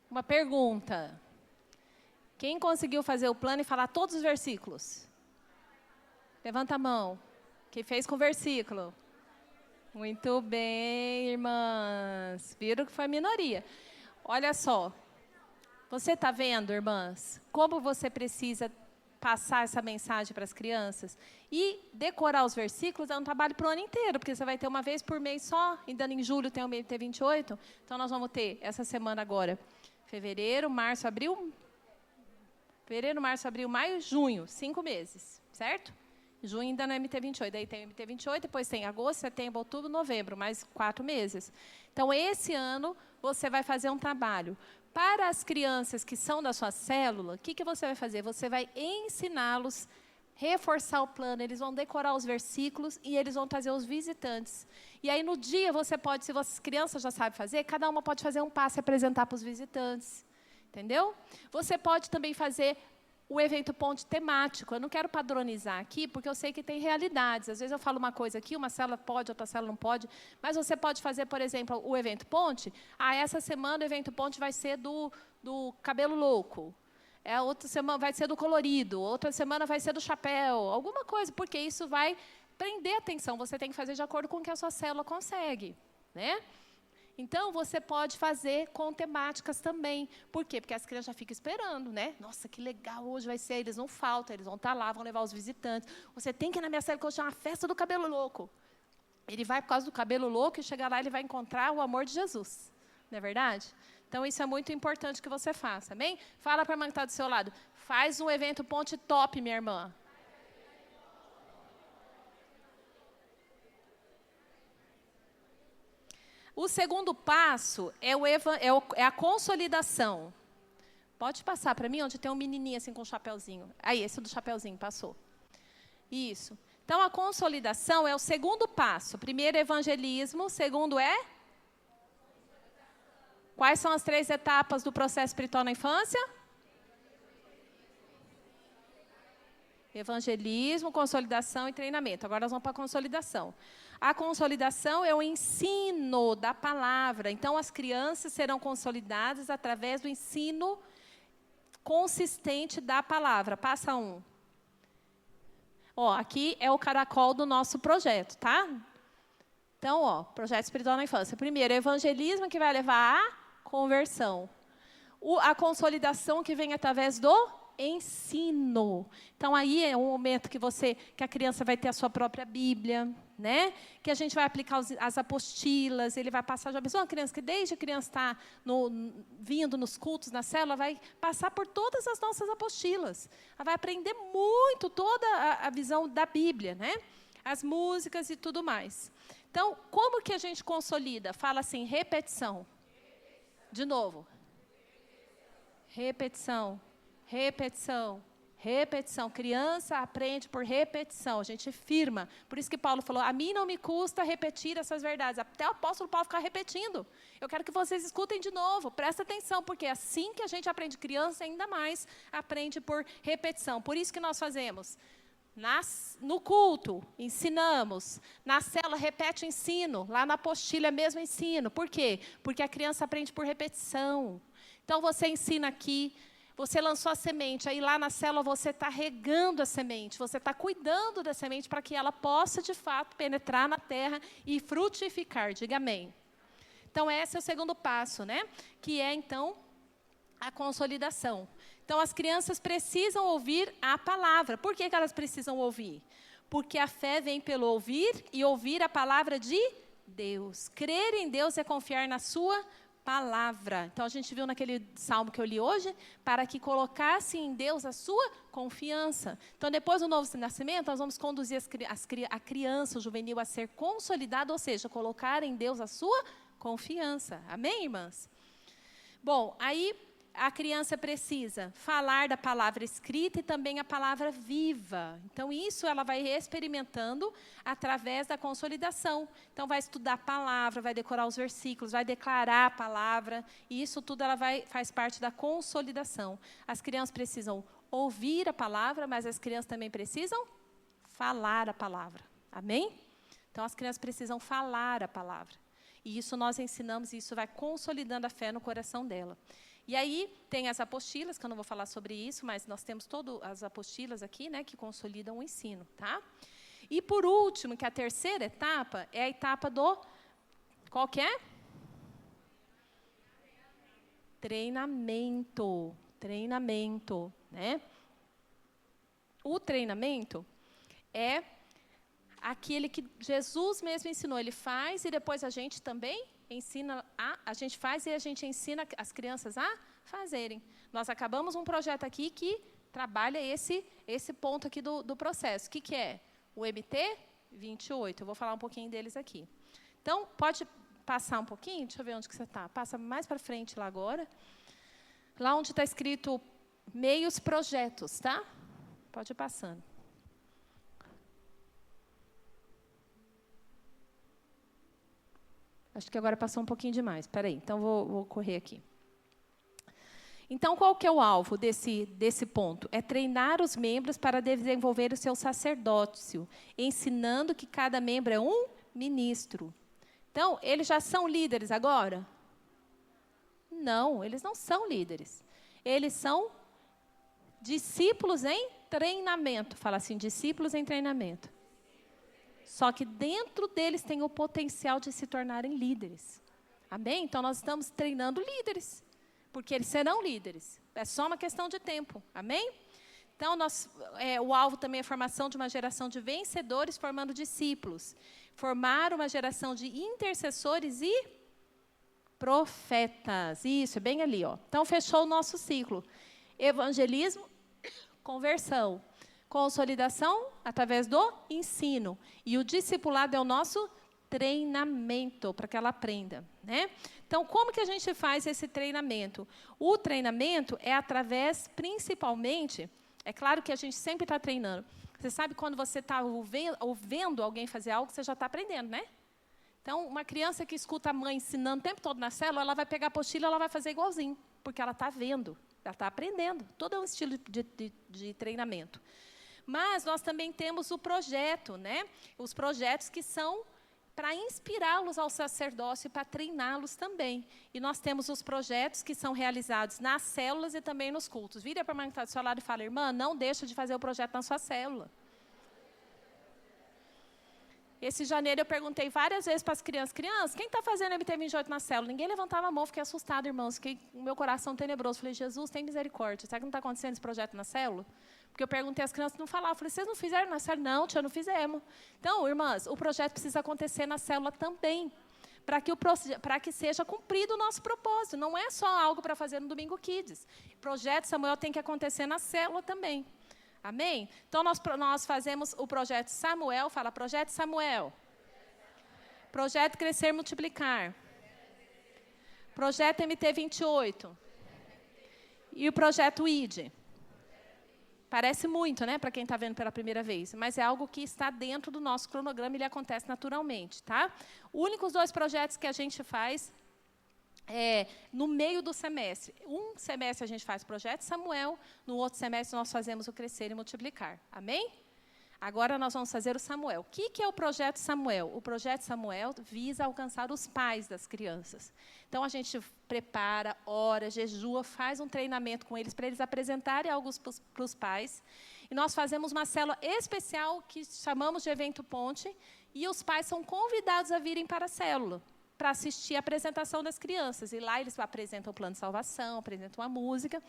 Uma pergunta. Quem conseguiu fazer o plano e falar todos os versículos? Levanta a mão. Quem fez com versículo? Muito bem, irmãs. Viram que foi a minoria. Olha só. Você está vendo, irmãs, como você precisa passar essa mensagem para as crianças? E decorar os versículos é um trabalho para o ano inteiro, porque você vai ter uma vez por mês só, ainda em julho tem o MT 28. Então, nós vamos ter essa semana agora. Fevereiro, março, abril, maio, junho, 5 meses, certo? Junho ainda no MT 28, daí tem o MT 28, depois tem agosto, setembro, outubro, novembro, mais 4 meses. Então, esse ano, você vai fazer um trabalho. Para as crianças que são da sua célula, o que você vai fazer? Você vai ensiná-los, reforçar o plano, eles vão decorar os versículos e eles vão trazer os visitantes. E aí, no dia, você pode, se as crianças já sabem fazer, cada uma pode fazer um passo e apresentar para os visitantes. Entendeu? Você pode também fazer o evento ponte temático. Eu não quero padronizar aqui, porque eu sei que tem realidades. Às vezes eu falo uma coisa aqui, uma célula pode, outra célula não pode. Mas você pode fazer, por exemplo, o evento ponte. Essa semana o evento ponte vai ser do cabelo louco. Outra semana vai ser do colorido. Outra semana vai ser do chapéu. Alguma coisa, porque isso vai prender a atenção. Você tem que fazer de acordo com o que a sua célula consegue, né? Então, você pode fazer com temáticas também. Por quê? Porque as crianças já ficam esperando, né? Nossa, que legal, hoje vai ser. Eles não faltam, eles vão estar lá, vão levar os visitantes. Você tem que ir na minha célula, que hoje é uma festa do cabelo louco. Ele vai por causa do cabelo louco e chegar lá, ele vai encontrar o amor de Jesus. Não é verdade? Então, isso é muito importante que você faça, amém? Fala para a irmã que está do seu lado. Faz um evento ponte top, minha irmã. O segundo passo é a consolidação. Pode passar para mim, onde tem um menininho assim com um chapeuzinho. Aí, esse do chapeuzinho, passou. Isso. Então, a consolidação é o segundo passo. Primeiro, evangelismo. Segundo é? Quais são as 3 etapas do processo espiritual na infância? Evangelismo, consolidação e treinamento. Agora nós vamos para a consolidação. A consolidação é o ensino da palavra. Então, as crianças serão consolidadas através do ensino consistente da palavra. Passa um. Aqui é o caracol do nosso projeto, tá? Então, projeto espiritual na infância. Primeiro, evangelismo, que vai levar à conversão. A consolidação, que vem através do ensino. Então, aí é um momento que a criança vai ter a sua própria Bíblia, né? Que a gente vai aplicar as apostilas, ele vai passar, já pensou uma criança que desde a criança está vindo nos cultos, na célula, vai passar por todas as nossas apostilas. Ela vai aprender muito toda a visão da Bíblia, né? As músicas e tudo mais. Então, como que a gente consolida? Fala assim, repetição. De novo. Repetição. Repetição, repetição. Criança aprende por repetição. A gente firma. Por isso que Paulo falou, a mim não me custa repetir essas verdades. Até o apóstolo Paulo ficar repetindo. Eu quero que vocês escutem de novo. Presta atenção, porque é assim que a gente aprende. Criança ainda mais aprende por repetição. Por isso que nós fazemos. No culto, ensinamos. Na célula, repete o ensino. Lá na apostila é mesmo ensino. Por quê? Porque a criança aprende por repetição. Então, você ensina aqui. Você lançou a semente, aí lá na célula você está regando a semente, você está cuidando da semente para que ela possa, de fato, penetrar na terra e frutificar. Diga amém. Então, esse é o segundo passo, né? Que é, então, a consolidação. Então, as crianças precisam ouvir a palavra. Por que elas precisam ouvir? Porque a fé vem pelo ouvir e ouvir a palavra de Deus. Crer em Deus é confiar na sua palavra. Então, a gente viu naquele salmo que eu li hoje, para que colocasse em Deus a sua confiança. Então, depois do novo nascimento, nós vamos conduzir a criança, o juvenil, a ser consolidado, ou seja, colocar em Deus a sua confiança. Amém, irmãs? Bom, aí a criança precisa falar da palavra escrita e também a palavra viva. Então, isso ela vai experimentando através da consolidação. Então, vai estudar a palavra, vai decorar os versículos, vai declarar a palavra. E isso tudo ela faz parte da consolidação. As crianças precisam ouvir a palavra, mas as crianças também precisam falar a palavra. Amém? Então, as crianças precisam falar a palavra. E isso nós ensinamos, e isso vai consolidando a fé no coração dela. E aí, tem as apostilas, que eu não vou falar sobre isso, mas nós temos todas as apostilas aqui, né, que consolidam o ensino, tá? E, por último, que a terceira etapa é a etapa do... Qual que é? Treinamento. Treinamento, né? O treinamento é aquele que Jesus mesmo ensinou. Ele faz e depois a gente também ensina, a gente faz e a gente ensina as crianças a fazerem. Nós acabamos um projeto aqui que trabalha esse ponto aqui do processo. O que é? O MT 28. Eu vou falar um pouquinho deles aqui. Então, pode passar um pouquinho? Deixa eu ver onde que você está. Passa mais para frente lá agora. Lá onde está escrito meios projetos, tá? Pode ir passando. Acho que agora passou um pouquinho demais. Espera aí, então vou correr aqui. Então, qual que é o alvo desse ponto? É treinar os membros para desenvolver o seu sacerdócio, ensinando que cada membro é um ministro. Então, eles já são líderes agora? Não, eles não são líderes. Eles são discípulos em treinamento. Fala assim, discípulos em treinamento. Só que dentro deles tem o potencial de se tornarem líderes. Amém? Então, nós estamos treinando líderes, porque eles serão líderes. É só uma questão de tempo. Amém? Então, o alvo também é a formação de uma geração de vencedores formando discípulos. Formar uma geração de intercessores e profetas. Isso, é bem ali. Ó. Então, fechou o nosso ciclo. Evangelismo, conversão. Consolidação através do ensino. E o discipulado é o nosso treinamento, para que ela aprenda, né? Então, como que a gente faz esse treinamento? O treinamento é através, principalmente, é claro que a gente sempre está treinando. Você sabe quando você está ouvindo alguém fazer algo, você já está aprendendo, né? Então, uma criança que escuta a mãe ensinando o tempo todo na célula, ela vai pegar a apostila e ela vai fazer igualzinho, porque ela está vendo, ela está aprendendo. Todo é um estilo de treinamento. Mas nós também temos o projeto, né? Os projetos que são para inspirá-los ao sacerdócio e para treiná-los também. E nós temos os projetos que são realizados nas células e também nos cultos. Vira para a irmã que está do seu lado e fala, irmã, não deixa de fazer o projeto na sua célula. Esse janeiro eu perguntei várias vezes para as crianças, quem está fazendo MT28 na célula? Ninguém levantava a mão, fiquei assustada, irmãos, fiquei com o meu coração tenebroso. Falei, Jesus, tem misericórdia, será que não está acontecendo esse projeto na célula? Porque eu perguntei às crianças, não falavam. Falei, vocês não fizeram na célula? Não, tia, não fizemos. Então, irmãs, o projeto precisa acontecer na célula também, para que seja cumprido o nosso propósito. Não é só algo para fazer no Domingo Kids. O projeto Samuel tem que acontecer na célula também. Amém? Então, nós fazemos o projeto Samuel, fala, projeto Samuel. Projeto Crescer Multiplicar. Projeto MT28. E o projeto ID. Parece muito, né, para quem está vendo pela primeira vez, mas é algo que está dentro do nosso cronograma e ele acontece naturalmente, tá? Os únicos 2 projetos que a gente faz no meio do semestre. Um semestre a gente faz o projeto Samuel, no outro semestre nós fazemos o Crescer e Multiplicar. Amém? Agora nós vamos fazer o Samuel. O que é o projeto Samuel? O projeto Samuel visa alcançar os pais das crianças. Então, a gente prepara, ora, jejua, faz um treinamento com eles para eles apresentarem algo para os pais. E nós fazemos uma célula especial que chamamos de Evento Ponte, e os pais são convidados a virem para a célula, para assistir a apresentação das crianças. E lá eles apresentam o plano de salvação, apresentam a música.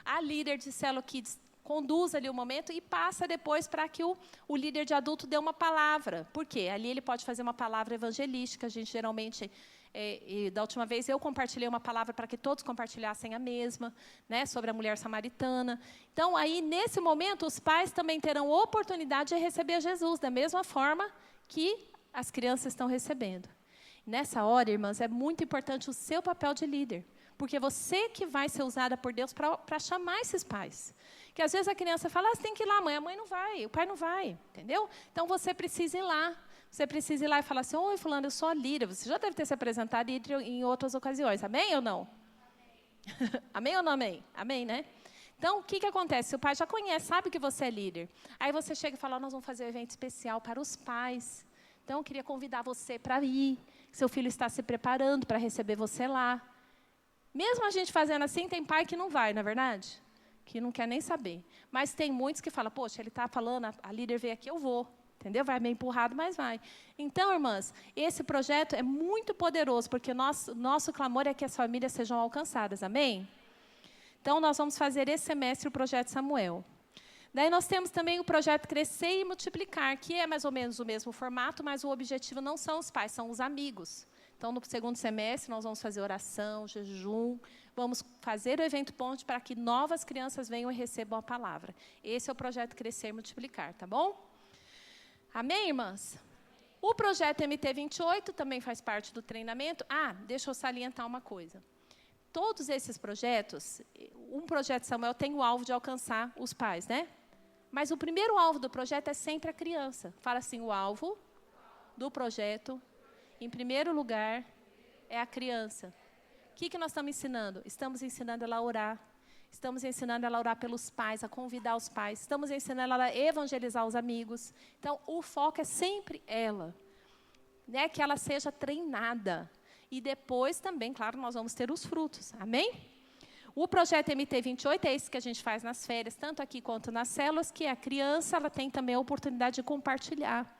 A líder de Célula Kids conduz ali o momento e passa depois para que o líder de adulto dê uma palavra. Por quê? Ali ele pode fazer uma palavra evangelística. A gente geralmente E da última vez eu compartilhei uma palavra para que todos compartilhassem a mesma, né, sobre a mulher samaritana. Então, aí, nesse momento, os pais também terão oportunidade de receber Jesus, da mesma forma que as crianças estão recebendo. Nessa hora, irmãs, é muito importante o seu papel de líder, porque é você que vai ser usada por Deus para chamar esses pais. Que às vezes a criança fala, você tem que ir lá, mãe, a mãe não vai, o pai não vai, entendeu? Então, você precisa ir lá. Você precisa ir lá e falar assim, oi, fulano, eu sou a líder. Você já deve ter se apresentado em outras ocasiões. Amém ou não? Amém. Amém ou não amém? Amém, né? Então, o que acontece? O pai já conhece, sabe que você é líder. Aí você chega e fala, nós vamos fazer um evento especial para os pais. Então, eu queria convidar você para ir. Seu filho está se preparando para receber você lá. Mesmo a gente fazendo assim, tem pai que não vai, não é verdade? Que não quer nem saber. Mas tem muitos que falam, poxa, ele está falando, a líder veio aqui, eu vou. Entendeu? Vai meio empurrado, mas vai. Então, irmãs, esse projeto é muito poderoso, porque nosso clamor é que as famílias sejam alcançadas. Amém? Então, nós vamos fazer esse semestre o Projeto Samuel. Daí, nós temos também o Projeto Crescer e Multiplicar, que é mais ou menos o mesmo formato, mas o objetivo não são os pais, são os amigos. Então, no segundo semestre, nós vamos fazer oração, jejum, vamos fazer o evento ponte para que novas crianças venham e recebam a palavra. Esse é o Projeto Crescer e Multiplicar, tá bom? Amém, irmãs? O projeto MT28 também faz parte do treinamento. Deixa eu salientar uma coisa. Todos esses projetos, um projeto Samuel tem o alvo de alcançar os pais, né? Mas o primeiro alvo do projeto é sempre a criança. Fala assim, o alvo do projeto, em primeiro lugar, é a criança. O que nós estamos ensinando? Estamos ensinando ela a orar. Estamos ensinando ela a orar pelos pais, a convidar os pais. Estamos ensinando ela a evangelizar os amigos. Então, o foco é sempre ela. Né? Que ela seja treinada. E depois também, claro, nós vamos ter os frutos. Amém? O projeto MT28 é esse que a gente faz nas férias, tanto aqui quanto nas células, que a criança ela tem também a oportunidade de compartilhar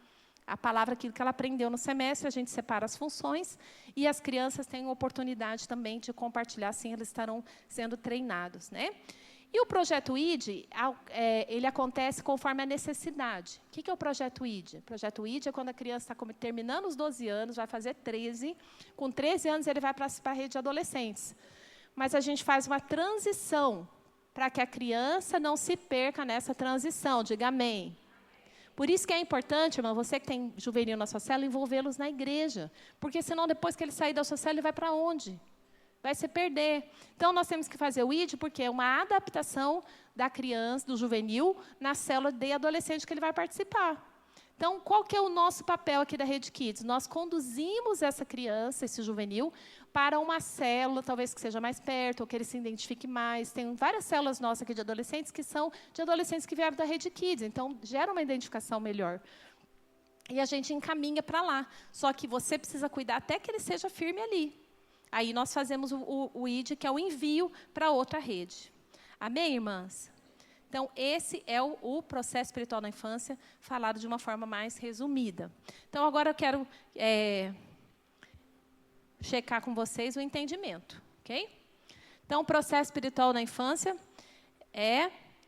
a palavra, aquilo que ela aprendeu no semestre, a gente separa as funções, e as crianças têm a oportunidade também de compartilhar, assim eles estarão sendo treinados, né? E o projeto ID, ele acontece conforme a necessidade. O que é o projeto ID? O projeto ID é quando a criança está terminando os 12 anos, vai fazer 13, com 13 anos ele vai para a rede de adolescentes. Mas a gente faz uma transição, para que a criança não se perca nessa transição, diga amém. Por isso que é importante, irmão, você que tem juvenil na sua célula, envolvê-los na igreja. Porque senão, depois que ele sair da sua célula, ele vai para onde? Vai se perder. Então, nós temos que fazer o ID, porque é uma adaptação da criança, do juvenil, na célula de adolescente que ele vai participar. Então, qual que é o nosso papel aqui da Rede Kids? Nós conduzimos essa criança, esse juvenil, para uma célula, talvez que seja mais perto, ou que ele se identifique mais. Tem várias células nossas aqui de adolescentes que são de adolescentes que vieram da Rede Kids. Então, gera uma identificação melhor. E a gente encaminha para lá. Só que você precisa cuidar até que ele seja firme ali. Aí nós fazemos o ID, que é o envio para outra rede. Amém, irmãs? Então, esse é o processo espiritual na infância, falado de uma forma mais resumida. Então, agora eu quero checar com vocês o entendimento, ok? Então, o processo espiritual na infância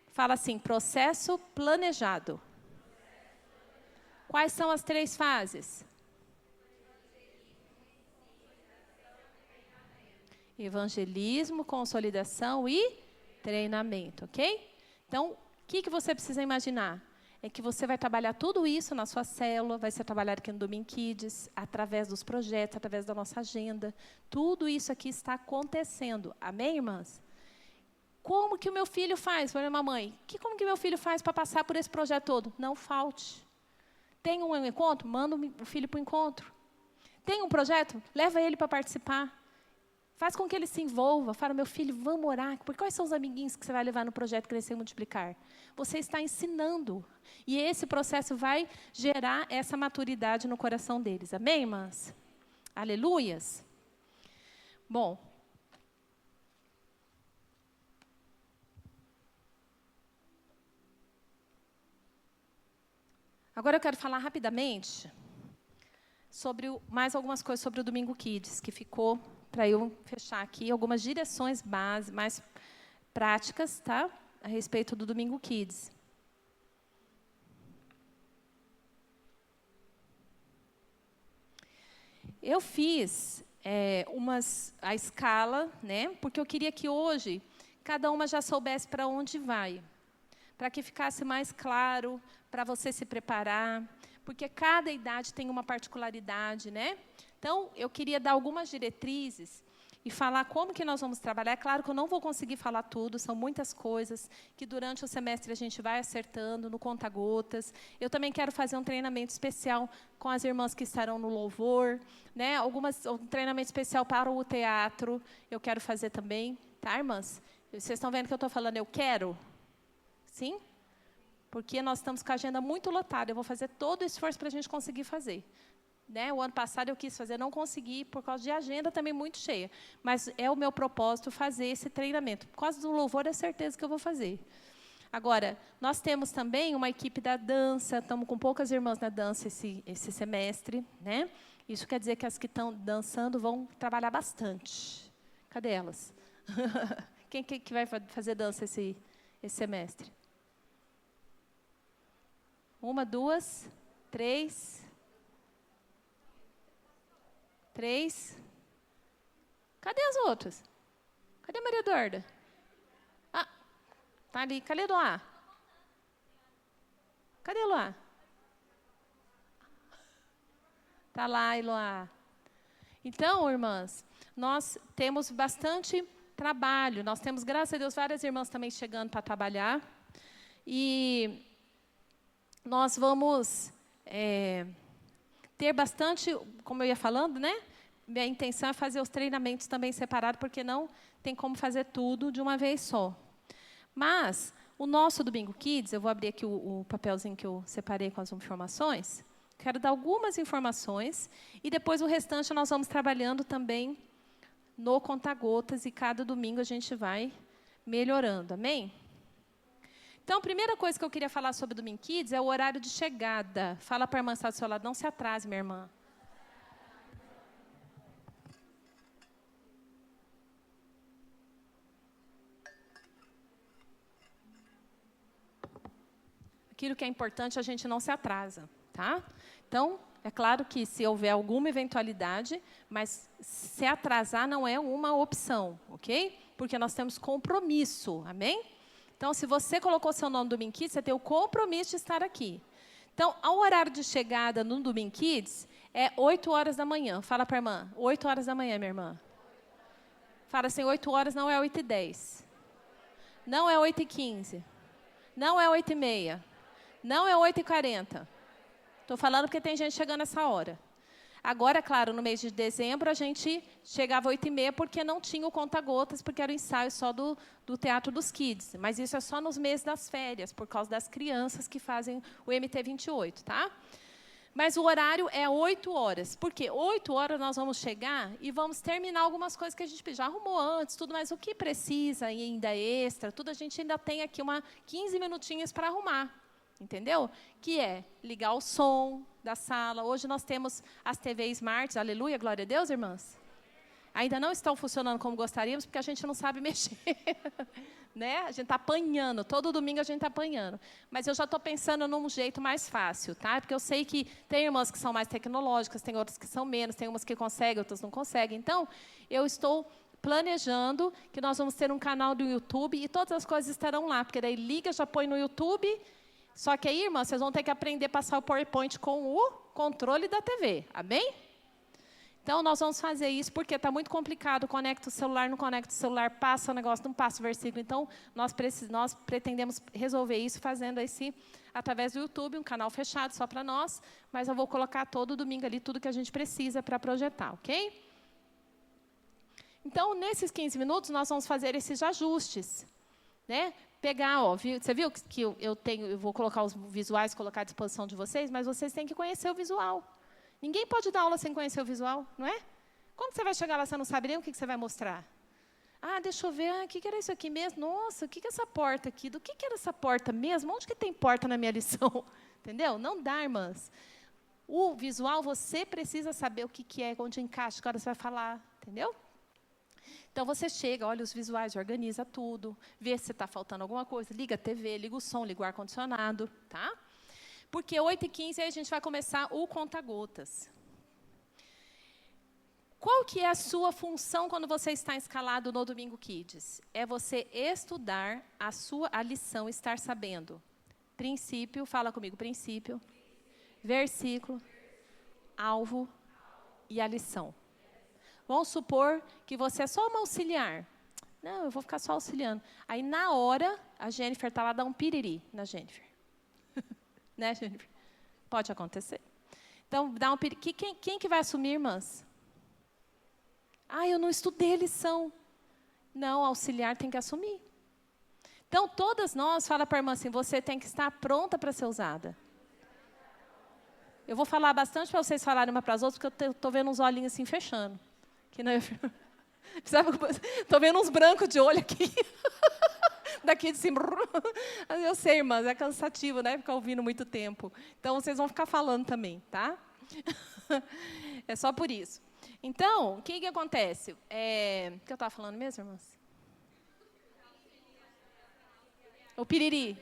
fala assim, processo planejado. Quais são as 3 fases? Evangelismo, consolidação e treinamento, ok? Então, o que você precisa imaginar? É que você vai trabalhar tudo isso na sua célula, vai ser trabalhado aqui no Domingo Kids, através dos projetos, através da nossa agenda. Tudo isso aqui está acontecendo. Amém, irmãs? Como que o meu filho faz? Olha, mamãe, como que meu filho faz para passar por esse projeto todo? Não falte. Tem um encontro? Manda o filho para o encontro. Tem um projeto? Leva ele para participar. Faz com que ele se envolva. Fala, meu filho, vamos orar. Porque quais são os amiguinhos que você vai levar no projeto Crescer e Multiplicar? Você está ensinando. E esse processo vai gerar essa maturidade no coração deles. Amém, irmãs? Aleluias? Bom. Agora eu quero falar rapidamente sobre mais algumas coisas sobre o Domingo Kids, que ficou... para eu fechar aqui, algumas direções básicas, mais práticas, tá? A respeito do Domingo Kids. Eu fiz a escala, né? Porque eu queria que hoje cada uma já soubesse para onde vai, para que ficasse mais claro, para você se preparar, porque cada idade tem uma particularidade, né? Então, eu queria dar algumas diretrizes e falar como que nós vamos trabalhar. É claro que eu não vou conseguir falar tudo, são muitas coisas que durante o semestre a gente vai acertando no conta-gotas. Eu também quero fazer um treinamento especial com as irmãs que estarão no louvor, né? Um treinamento especial para o teatro, eu quero fazer também, tá, irmãs? Vocês estão vendo que eu estou falando eu quero? Sim? Porque nós estamos com a agenda muito lotada, eu vou fazer todo o esforço para a gente conseguir fazer. Né? O ano passado eu quis fazer, não consegui, por causa de agenda também muito cheia. Mas é o meu propósito fazer esse treinamento. Por causa do louvor, é certeza que eu vou fazer. Agora, nós temos também uma equipe da dança, estamos com poucas irmãs na dança esse semestre. Né? Isso quer dizer que as que estão dançando vão trabalhar bastante. Cadê elas? Quem que vai fazer dança esse semestre? 1, 2, 3... 3. Cadê as outras? Cadê a Maria Eduarda? Ah, tá ali. Cadê a Eloá? Cadê a Eloá? Tá lá, Eloá. Então, irmãs, nós temos bastante trabalho. Nós temos, graças a Deus, várias irmãs também chegando para trabalhar. E nós vamos ter bastante, como eu ia falando, né? Minha intenção é fazer os treinamentos também separados, porque não tem como fazer tudo de uma vez só. Mas, o nosso Domingo Kids, eu vou abrir aqui o papelzinho que eu separei com as informações. Quero dar algumas informações, e depois o restante nós vamos trabalhando também no conta-gotas, e cada domingo a gente vai melhorando. Amém? Então, a primeira coisa que eu queria falar sobre o Domingo Kids é o horário de chegada. Fala para a irmã que está do seu lado, não se atrase, minha irmã. Aquilo que é importante, a gente não se atrasa, tá? Então, é claro que se houver alguma eventualidade, mas se atrasar não é uma opção, ok? Porque nós temos compromisso, amém? Então, se você colocou seu nome no Domingo Kids, você tem o compromisso de estar aqui. Então, o horário de chegada no Domingo Kids é 8 horas da manhã. Fala para a irmã, 8 horas da manhã, minha irmã. Fala assim, 8 horas não é 8h10. Não é 8h15. Não é 8h30. Não é 8h40. Estou falando porque tem gente chegando essa hora. Agora, claro, no mês de dezembro, a gente chegava às 8h30 porque não tinha o conta-gotas, porque era o ensaio só do Teatro dos Kids. Mas isso é só nos meses das férias, por causa das crianças que fazem o MT28, tá? Mas o horário é 8 horas. Por quê? 8 horas nós vamos chegar e vamos terminar algumas coisas que a gente já arrumou antes, tudo, mas o que precisa ainda extra, tudo a gente ainda tem aqui 15 minutinhos para arrumar. Entendeu? Que é ligar o som da sala. Hoje nós temos as TV Smart, aleluia, glória a Deus, irmãs. Ainda não estão funcionando como gostaríamos, porque a gente não sabe mexer. Né? A gente está apanhando, todo domingo a gente está apanhando. Mas eu já estou pensando num jeito mais fácil, tá? Porque eu sei que tem irmãs que são mais tecnológicas, tem outras que são menos, tem umas que conseguem, outras não conseguem. Então, eu estou planejando que nós vamos ter um canal do YouTube e todas as coisas estarão lá, porque daí liga, já põe no YouTube. Só que aí, irmã, vocês vão ter que aprender a passar o PowerPoint com o controle da TV. Amém? Então, nós vamos fazer isso porque está muito complicado. Conecta o celular, não conecta o celular, passa o negócio, não passa o versículo. Então, nós pretendemos resolver isso fazendo através do YouTube, um canal fechado só para nós. Mas eu vou colocar todo domingo ali tudo que a gente precisa para projetar, ok? Então, nesses 15 minutos, nós vamos fazer esses ajustes. Né? Pegar, ó, você viu que eu vou colocar os visuais, colocar à disposição de vocês, mas vocês têm que conhecer o visual. Ninguém pode dar aula sem conhecer o visual, não é? Como você vai chegar lá, você não sabe nem o que você vai mostrar? Ah, deixa eu ver, o que era isso aqui mesmo? Nossa, o que é essa porta aqui? Do que era essa porta mesmo? Onde que tem porta na minha lição? Entendeu? Não dá, irmãs. O visual, você precisa saber o que é, onde encaixa, que hora você vai falar, entendeu? Então, você chega, olha os visuais, organiza tudo, vê se está faltando alguma coisa, liga a TV, liga o som, liga o ar-condicionado, tá? Porque 8h15 aí a gente vai começar o conta-gotas. Qual que é a sua função quando você está escalado no Domingo Kids? É você estudar a lição, estar sabendo. Princípio, fala comigo, princípio, versículo, alvo e a lição. Vamos supor que você é só uma auxiliar. Não, eu vou ficar só auxiliando. Aí, na hora, a Jennifer está lá, dá um piriri na Jennifer. Né, Jennifer? Pode acontecer. Então, dá um piriri. Quem que vai assumir, irmãs? Ah, eu não estudei a lição. Não, o auxiliar tem que assumir. Então, todas nós, fala para a irmã assim, você tem que estar pronta para ser usada. Eu vou falar bastante para vocês falarem uma para as outras, porque eu estou vendo uns olhinhos assim fechando. Que não, estou vendo uns brancos de olho aqui. Daqui de cima. Eu sei, irmãs, é cansativo, né? Ficar ouvindo muito tempo. Então, vocês vão ficar falando também, tá? É só por isso. Então, o que acontece? O que eu estava falando mesmo, irmãs? O piriri.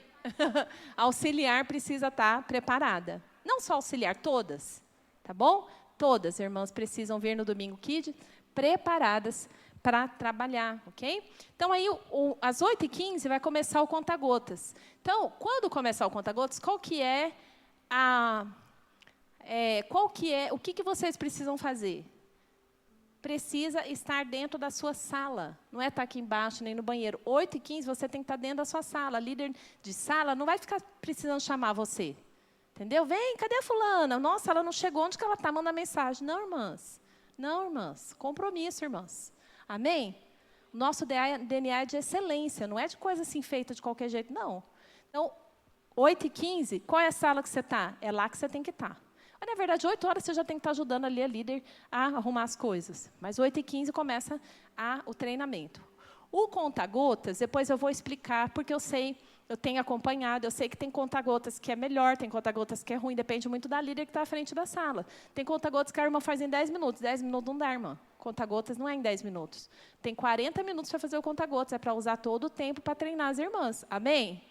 A auxiliar precisa estar preparada. Não só auxiliar, todas. Tá bom? Todas, irmãs, precisam vir no Domingo Kids preparadas para trabalhar, ok? Então, aí, às 8h15, vai começar o conta-gotas. Então, quando começar o conta-gotas, o que vocês precisam fazer? Precisa estar dentro da sua sala. Não é estar aqui embaixo, nem no banheiro. 8h15, você tem que estar dentro da sua sala. Líder de sala não vai ficar precisando chamar você. Entendeu? Vem, cadê a fulana? Nossa, ela não chegou. Onde que ela está? Manda mensagem. Não, irmãs. Não, irmãs. Compromisso, irmãs. Amém? O nosso DNA é de excelência. Não é de coisa assim feita de qualquer jeito, não. Então, 8h15, qual é a sala que você está? É lá que você tem que estar. Na verdade, 8 horas você já tem que estar ajudando ali a líder a arrumar as coisas. Mas 8h15 começa o treinamento. O conta-gotas, depois eu vou explicar, porque eu sei, eu tenho acompanhado, eu sei que tem conta-gotas que é melhor, tem conta-gotas que é ruim, depende muito da líder que está à frente da sala. Tem conta-gotas que a irmã faz em 10 minutos. 10 minutos não dá, irmã. Conta-gotas não é em 10 minutos. Tem 40 minutos para fazer o conta-gotas, é para usar todo o tempo para treinar as irmãs. Amém?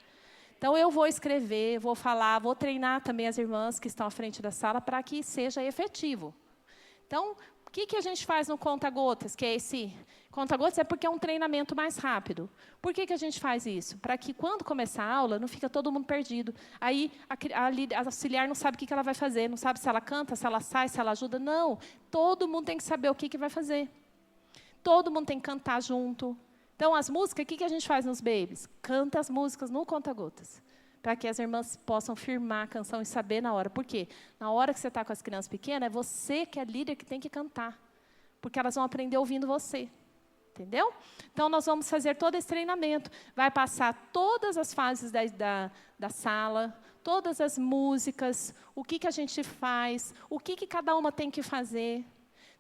Então, eu vou escrever, vou falar, vou treinar também as irmãs que estão à frente da sala para que seja efetivo. Então, o que a gente faz no conta-gotas? Que é esse conta-gotas é porque é um treinamento mais rápido. Por que a gente faz isso? Para que, quando começar a aula, não fica todo mundo perdido. Aí, a auxiliar não sabe o que ela vai fazer, não sabe se ela canta, se ela sai, se ela ajuda. Não, todo mundo tem que saber o que vai fazer. Todo mundo tem que cantar junto. Então, as músicas, o que a gente faz nos babies? Canta as músicas no conta-gotas, para que as irmãs possam firmar a canção e saber na hora. Por quê? Na hora que você está com as crianças pequenas, é você que é líder que tem que cantar, porque elas vão aprender ouvindo você. Entendeu? Então, nós vamos fazer todo esse treinamento. Vai passar todas as fases da sala, todas as músicas, o que a gente faz, o que cada uma tem que fazer.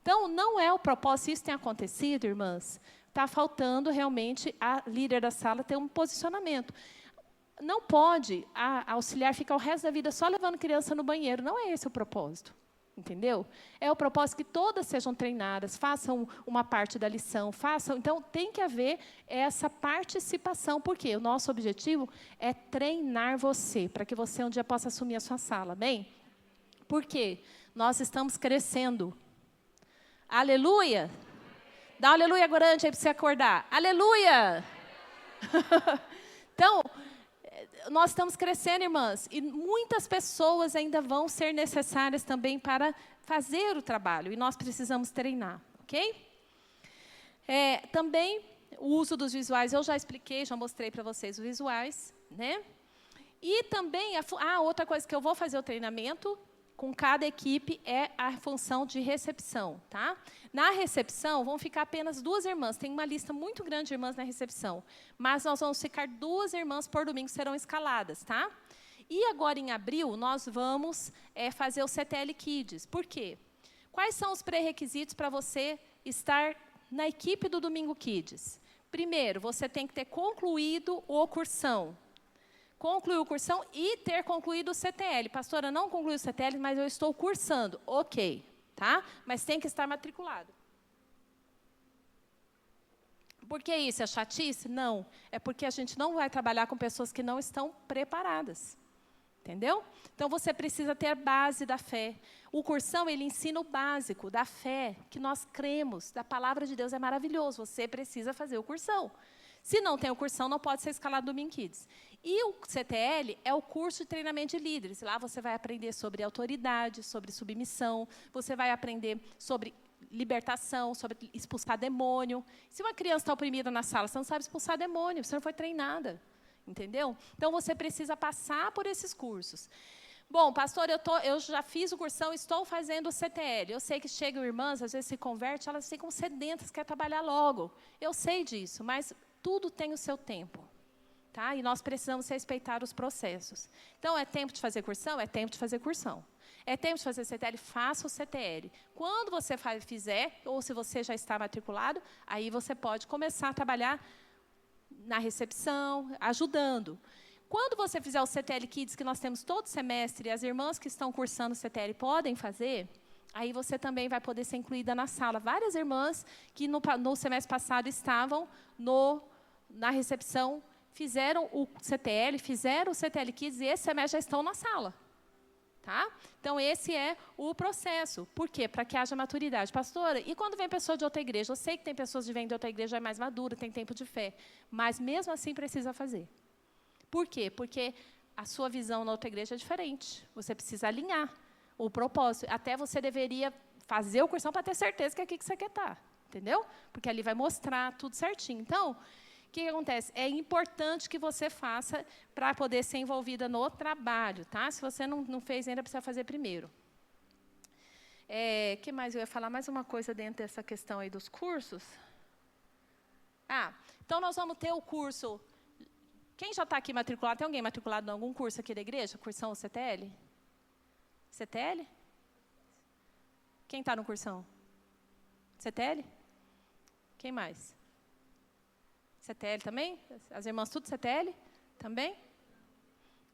Então, não é o propósito, se isso tem acontecido, irmãs, está faltando realmente a líder da sala ter um posicionamento. Não pode a auxiliar ficar o resto da vida só levando criança no banheiro. Não é esse o propósito. Entendeu? É o propósito que todas sejam treinadas, façam uma parte da lição, Então, tem que haver essa participação. Por quê? O nosso objetivo é treinar você, para que você um dia possa assumir a sua sala. Bem? Por quê? Nós estamos crescendo. Aleluia! Dá um aleluia grande aí para você acordar. Aleluia! Então, nós estamos crescendo, irmãs, e muitas pessoas ainda vão ser necessárias também para fazer o trabalho, e nós precisamos treinar, ok? Também, o uso dos visuais, eu já expliquei, já mostrei para vocês os visuais, né? E também, outra coisa que eu vou fazer o treinamento com cada equipe é a função de recepção, tá? Na recepção, vão ficar apenas 2 irmãs. Tem uma lista muito grande de irmãs na recepção. Mas nós vamos ficar 2 irmãs por domingo, serão escaladas, tá? E agora, em abril, nós vamos fazer o CTL Kids. Por quê? Quais são os pré-requisitos para você estar na equipe do Domingo Kids? Primeiro, você tem que ter concluído o cursão. Concluir o cursão e ter concluído o CTL. Pastora, não concluí o CTL, mas eu estou cursando. Ok, tá? Mas tem que estar matriculado. Por que isso? É chatice? Não. É porque a gente não vai trabalhar com pessoas que não estão preparadas. Entendeu? Então, você precisa ter a base da fé. O cursão, ele ensina o básico da fé, que nós cremos, da palavra de Deus, é maravilhoso. Você precisa fazer o cursão. Se não tem o cursão, não pode ser escalado do Domingo Kids. E o CTL é o curso de treinamento de líderes. Lá você vai aprender sobre autoridade, sobre submissão, você vai aprender sobre libertação, sobre expulsar demônio. Se uma criança está oprimida na sala, você não sabe expulsar demônio, você não foi treinada. Entendeu? Então, você precisa passar por esses cursos. Bom, pastor, eu já fiz o cursão, estou fazendo o CTL. Eu sei que chegam irmãs, às vezes se convertem, elas ficam sedentas, querem trabalhar logo. Eu sei disso, mas tudo tem o seu tempo. Tá? E nós precisamos respeitar os processos. Então, é tempo de fazer cursão? É tempo de fazer cursão. É tempo de fazer CTL? Faça o CTL. Quando você fizer, ou se você já está matriculado, aí você pode começar a trabalhar na recepção, ajudando. Quando você fizer o CTL Kids, que nós temos todo semestre, e as irmãs que estão cursando o CTL podem fazer, aí você também vai poder ser incluída na sala. Várias irmãs que no semestre passado estavam na recepção, fizeram o CTL Kids, e esse semestre já estão na sala. Tá? Então, esse é o processo. Por quê? Para que haja maturidade. Pastora, e quando vem pessoa de outra igreja? Eu sei que tem pessoas que vêm de outra igreja mais madura, tem tempo de fé, mas mesmo assim precisa fazer. Por quê? Porque a sua visão na outra igreja é diferente. Você precisa alinhar o propósito. Até você deveria fazer o cursão para ter certeza que é aqui que você quer estar. Entendeu? Porque ali vai mostrar tudo certinho. Então, o que acontece? É importante que você faça para poder ser envolvida no trabalho. Tá? Se você não fez ainda, precisa fazer primeiro. Que mais? Eu ia falar mais uma coisa dentro dessa questão aí dos cursos. Então, nós vamos ter o curso... Quem já está aqui matriculado? Tem alguém matriculado em algum curso aqui da igreja? Cursão ou CTL? CTL? Quem está no cursão? CTL? Quem mais? CTL também? As irmãs tudo CTL? Também?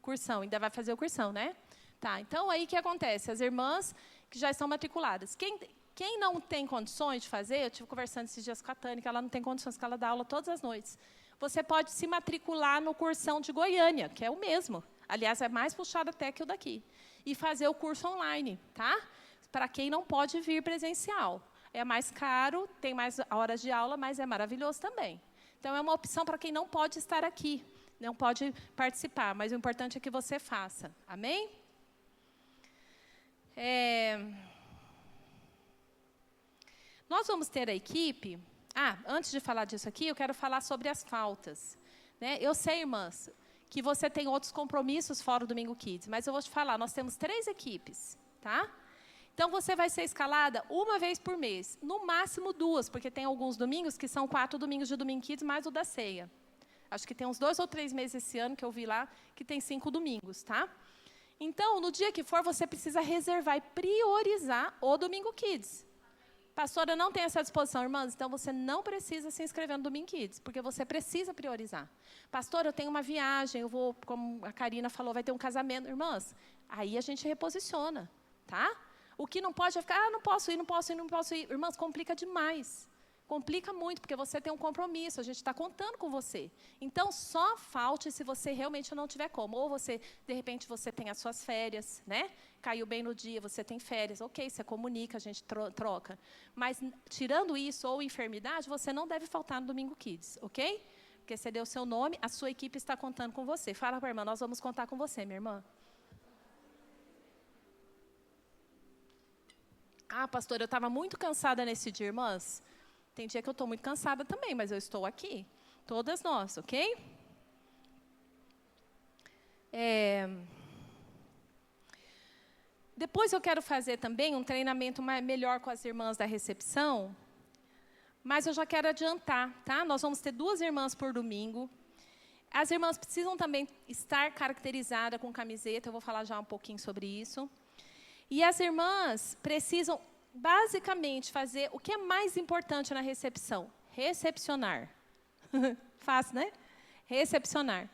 Cursão, ainda vai fazer o cursão, né? Tá, então aí o que acontece? As irmãs que já estão matriculadas. Quem não tem condições de fazer, eu estive conversando esses dias com a Tânia, que ela não tem condições, que ela dá aula todas as noites. Você pode se matricular no cursão de Goiânia, que é o mesmo. Aliás, é mais puxado até que o daqui. E fazer o curso online, tá? Para quem não pode vir presencial. É mais caro, tem mais horas de aula, mas é maravilhoso também. Então, é uma opção para quem não pode estar aqui, não pode participar, mas o importante é que você faça. Amém? Nós vamos ter a equipe... antes de falar disso aqui, eu quero falar sobre as faltas. Né? Eu sei, irmãs, que você tem outros compromissos fora o Domingo Kids, mas eu vou te falar, nós temos 3 equipes, tá? Então, você vai ser escalada uma vez por mês, no máximo 2, porque tem alguns domingos que são 4 domingos de Domingo Kids, mais o da ceia. Acho que tem uns 2 ou 3 meses esse ano, que eu vi lá, que tem 5 domingos, tá? Então, no dia que for, você precisa reservar e priorizar o Domingo Kids. Pastora, não tem essa disposição, irmãs, então você não precisa se inscrever no Domingo Kids, porque você precisa priorizar. Pastora, eu tenho uma viagem, eu vou, como a Karina falou, vai ter um casamento. Irmãs, aí a gente reposiciona, tá? O que não pode é ficar, não posso ir, não posso ir, não posso ir. Irmãs, complica demais. Complica muito, porque você tem um compromisso, a gente está contando com você. Então, só falte se você realmente não tiver como. Ou você, de repente, você tem as suas férias, né? Caiu bem no dia, você tem férias, ok, você comunica, a gente troca. Mas, tirando isso, ou enfermidade, você não deve faltar no Domingo Kids, ok? Porque você deu o seu nome, a sua equipe está contando com você. Fala para a irmã, nós vamos contar com você, minha irmã. Pastora, eu estava muito cansada nesse dia, irmãs. Tem dia que eu estou muito cansada também, mas eu estou aqui. Todas nós, ok? Depois eu quero fazer também um treinamento melhor com as irmãs da recepção, mas eu já quero adiantar, tá? Nós vamos ter 2 irmãs por domingo. As irmãs precisam também estar caracterizadas com camiseta, eu vou falar já um pouquinho sobre isso. E as irmãs precisam, basicamente, fazer o que é mais importante na recepção? Recepcionar. Fácil, né? Recepcionar.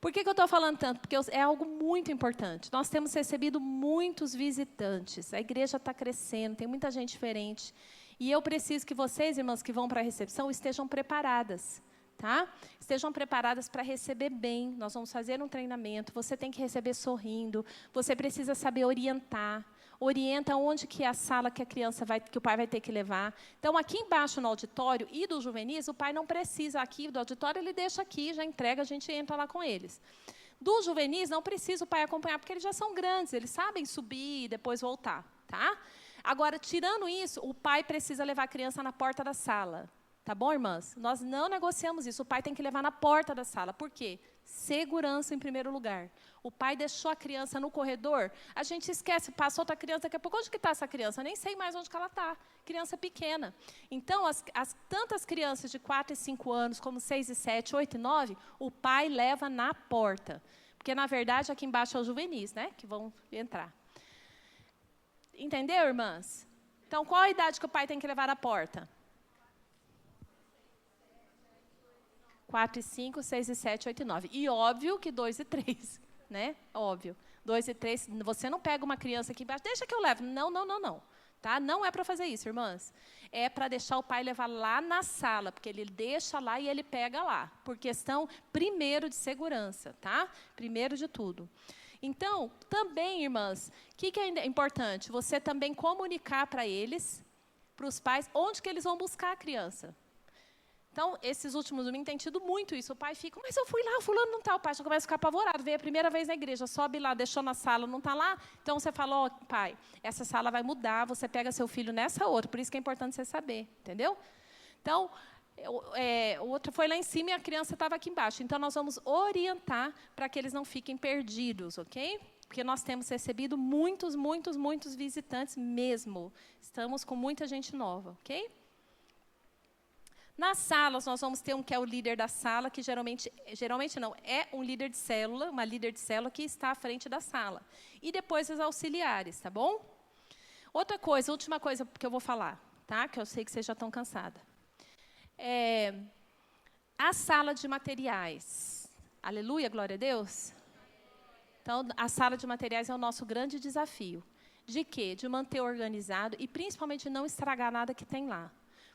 Por que eu estou falando tanto? Porque é algo muito importante. Nós temos recebido muitos visitantes. A igreja está crescendo, tem muita gente diferente. E eu preciso que vocês, irmãs, que vão para a recepção, estejam preparadas. tá? Estejam preparadas para receber bem. Nós vamos fazer um treinamento. Você tem que receber sorrindo. Você precisa saber orientar. Orienta onde que é a sala que a criança que o pai vai ter que levar. Então, aqui embaixo no auditório e do juvenis, o pai não precisa aqui do auditório, ele deixa aqui, já entrega, a gente entra lá com eles. Do juvenis, não precisa o pai acompanhar, porque eles já são grandes, eles sabem subir e depois voltar, tá? Agora, tirando isso, o pai precisa levar a criança na porta da sala. Tá bom, irmãs? Nós não negociamos isso. O pai tem que levar na porta da sala. Por quê? Segurança em primeiro lugar. O pai deixou a criança no corredor, a gente esquece, passa outra criança, daqui a pouco, onde que está essa criança? Nem sei mais onde que ela está. Criança pequena. Então, tantas crianças de 4 e 5 anos, como 6 e 7, 8 e 9, o pai leva na porta. Porque, na verdade, aqui embaixo é os juvenis, né, que vão entrar. Entendeu, irmãs? Então, qual a idade que o pai tem que levar na porta? 4 e 5, 6 e 7, 8 e 9. E óbvio que 2 e 3, né? Óbvio. 2 e 3, você não pega uma criança aqui embaixo, deixa que eu levo. Não, não, não, não. Tá? Não é para fazer isso, irmãs. É para deixar o pai levar lá na sala, porque ele deixa lá e ele pega lá. Por questão, primeiro, de segurança, tá? Primeiro de tudo. Então, também, irmãs, o que é importante? Você também comunicar para eles, para os pais, onde que eles vão buscar a criança. Então, esses últimos domingos tem tido muito isso. O pai fica, mas eu fui lá, o fulano não está. O pai já começa a ficar apavorado. Veio a primeira vez na igreja, sobe lá, deixou na sala, não está lá. Então, você fala, pai, essa sala vai mudar, você pega seu filho nessa outra. Por isso que é importante você saber, entendeu? Então, o outro foi lá em cima e a criança estava aqui embaixo. Então, nós vamos orientar para que eles não fiquem perdidos, ok? Porque nós temos recebido muitos, muitos, muitos visitantes mesmo. Estamos com muita gente nova, ok? Nas salas, nós vamos ter um que é o líder da sala, que geralmente não, é um líder de célula, uma líder de célula que está à frente da sala. E depois os auxiliares, tá bom? Outra coisa, última coisa que eu vou falar, tá? Que eu sei que vocês já estão cansadas. A sala de materiais. Aleluia, glória a Deus. Então, a sala de materiais é o nosso grande desafio. De quê? De manter organizado e, principalmente, não estragar nada que tem lá.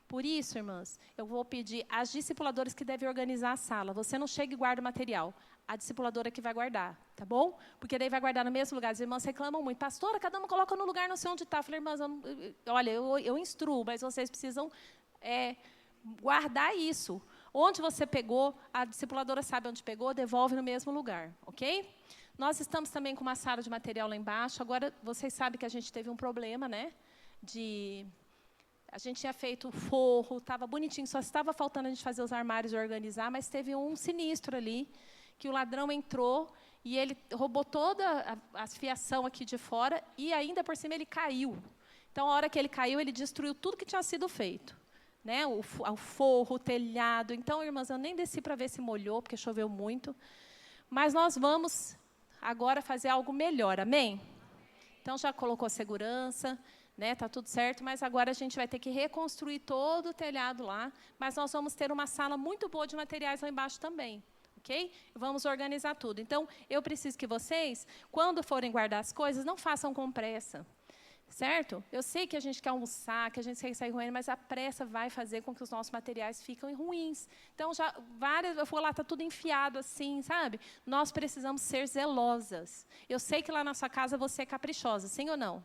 Por isso, irmãs, eu vou pedir às discipuladoras que devem organizar a sala. Você não chega e guarda o material. A discipuladora que vai guardar, tá bom? Porque daí vai guardar no mesmo lugar. As irmãs reclamam muito. Pastora, cada uma coloca no lugar, não sei onde está. Eu falei, irmãs, olha, eu instruo, mas vocês precisam guardar isso. Onde você pegou, a discipuladora sabe onde pegou, devolve no mesmo lugar, ok? Nós estamos também com uma sala de material lá embaixo. Agora, vocês sabem que a gente teve um problema, né? A gente tinha feito o forro, estava bonitinho, só estava faltando a gente fazer os armários e organizar, mas teve um sinistro ali, que o ladrão entrou e ele roubou toda a fiação aqui de fora e, ainda por cima, ele caiu. Então, a hora que ele caiu, ele destruiu tudo que tinha sido feito. Né? O forro, o telhado. Então, irmãs, eu nem desci para ver se molhou, porque choveu muito. Mas nós vamos agora fazer algo melhor, amém? Então, já colocou segurança, né? Tá tudo certo, mas agora a gente vai ter que reconstruir todo o telhado lá, mas nós vamos ter uma sala muito boa de materiais lá embaixo também, ok? Vamos organizar tudo. Então, eu preciso que vocês, quando forem guardar as coisas, não façam com pressa, certo? Eu sei que a gente quer almoçar, que a gente quer sair ruim, mas a pressa vai fazer com que os nossos materiais fiquem ruins. Então, eu vou lá, está tudo enfiado assim, sabe? Nós precisamos ser zelosas. Eu sei que lá na sua casa você é caprichosa, sim ou não?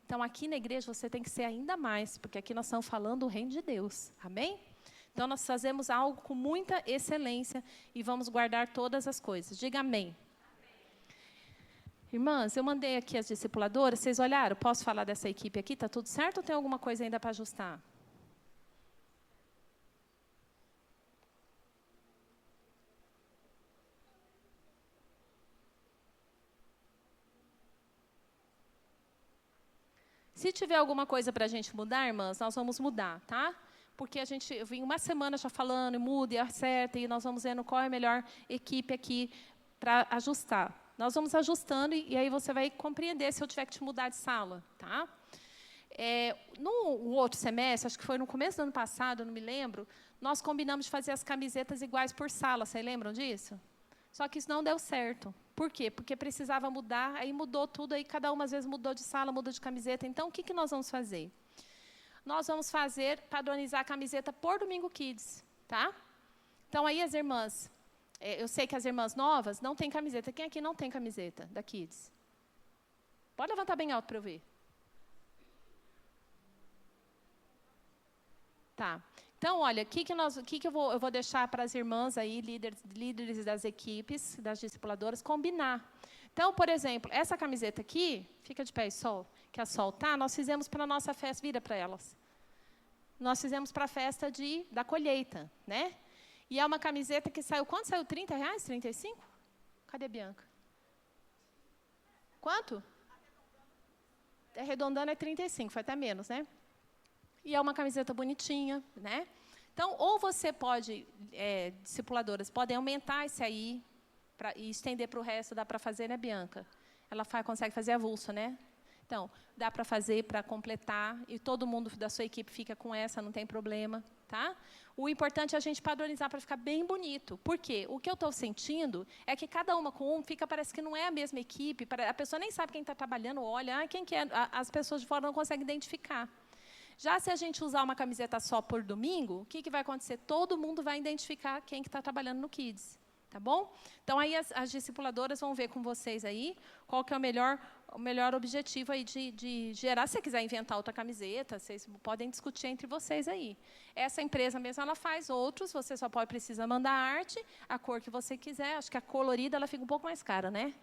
Então, aqui na igreja, você tem que ser ainda mais, porque aqui nós estamos falando do reino de Deus. Amém? Então, nós fazemos algo com muita excelência e vamos guardar todas as coisas. Diga amém. Irmãs, eu mandei aqui as discipuladoras, vocês olharam? Posso falar dessa equipe aqui? Está tudo certo ou tem alguma coisa ainda para ajustar? Se tiver alguma coisa para a gente mudar, irmãs, nós vamos mudar, tá? Porque eu vim uma semana já falando, e muda, e acerta, e nós vamos vendo qual é a melhor equipe aqui para ajustar. Nós vamos ajustando, e aí você vai compreender se eu tiver que te mudar de sala, tá? No outro semestre, acho que foi no começo do ano passado, eu não me lembro, nós combinamos de fazer as camisetas iguais por sala, vocês lembram disso? Só que isso não deu certo. Por quê? Porque precisava mudar, aí mudou tudo, aí cada uma às vezes mudou de sala, mudou de camiseta. Então, o que nós vamos fazer? Nós vamos padronizar a camiseta por Domingo Kids, tá? Então, aí as irmãs, eu sei que as irmãs novas não têm camiseta. Quem aqui não tem camiseta da Kids? Pode levantar bem alto para eu ver. Tá. Então, olha, o que eu vou deixar para as irmãs aí, líderes das equipes, das discipuladoras, combinar. Então, por exemplo, essa camiseta aqui, fica de pé, Sol, que a Sol tá, nós fizemos para a nossa festa, vira para elas. Nós fizemos para a festa da colheita, né? E é uma camiseta que saiu, quanto saiu? R$30? 35? Cadê a Bianca? Quanto? Arredondando é 35, foi até menos, né? E é uma camiseta bonitinha, né? Então, ou você pode, discipuladoras, podem aumentar esse aí e estender para o resto, dá para fazer, né, Bianca? Ela consegue fazer avulso, né? Então, dá para fazer, para completar, e todo mundo da sua equipe fica com essa, não tem problema, tá? O importante é a gente padronizar para ficar bem bonito. Por quê? O que eu estou sentindo é que cada uma com parece que não é a mesma equipe, a pessoa nem sabe quem está trabalhando, olha, quem que é, as pessoas de fora não conseguem identificar. Já se a gente usar uma camiseta só por domingo, o que vai acontecer? Todo mundo vai identificar quem que está trabalhando no Kids. Tá bom? Então, aí as discipuladoras vão ver com vocês aí qual que é o melhor objetivo aí de gerar. Se você quiser inventar outra camiseta, vocês podem discutir entre vocês aí. Essa empresa mesmo, ela faz outros, você só precisa mandar a arte, a cor que você quiser. Acho que a colorida ela fica um pouco mais cara, né?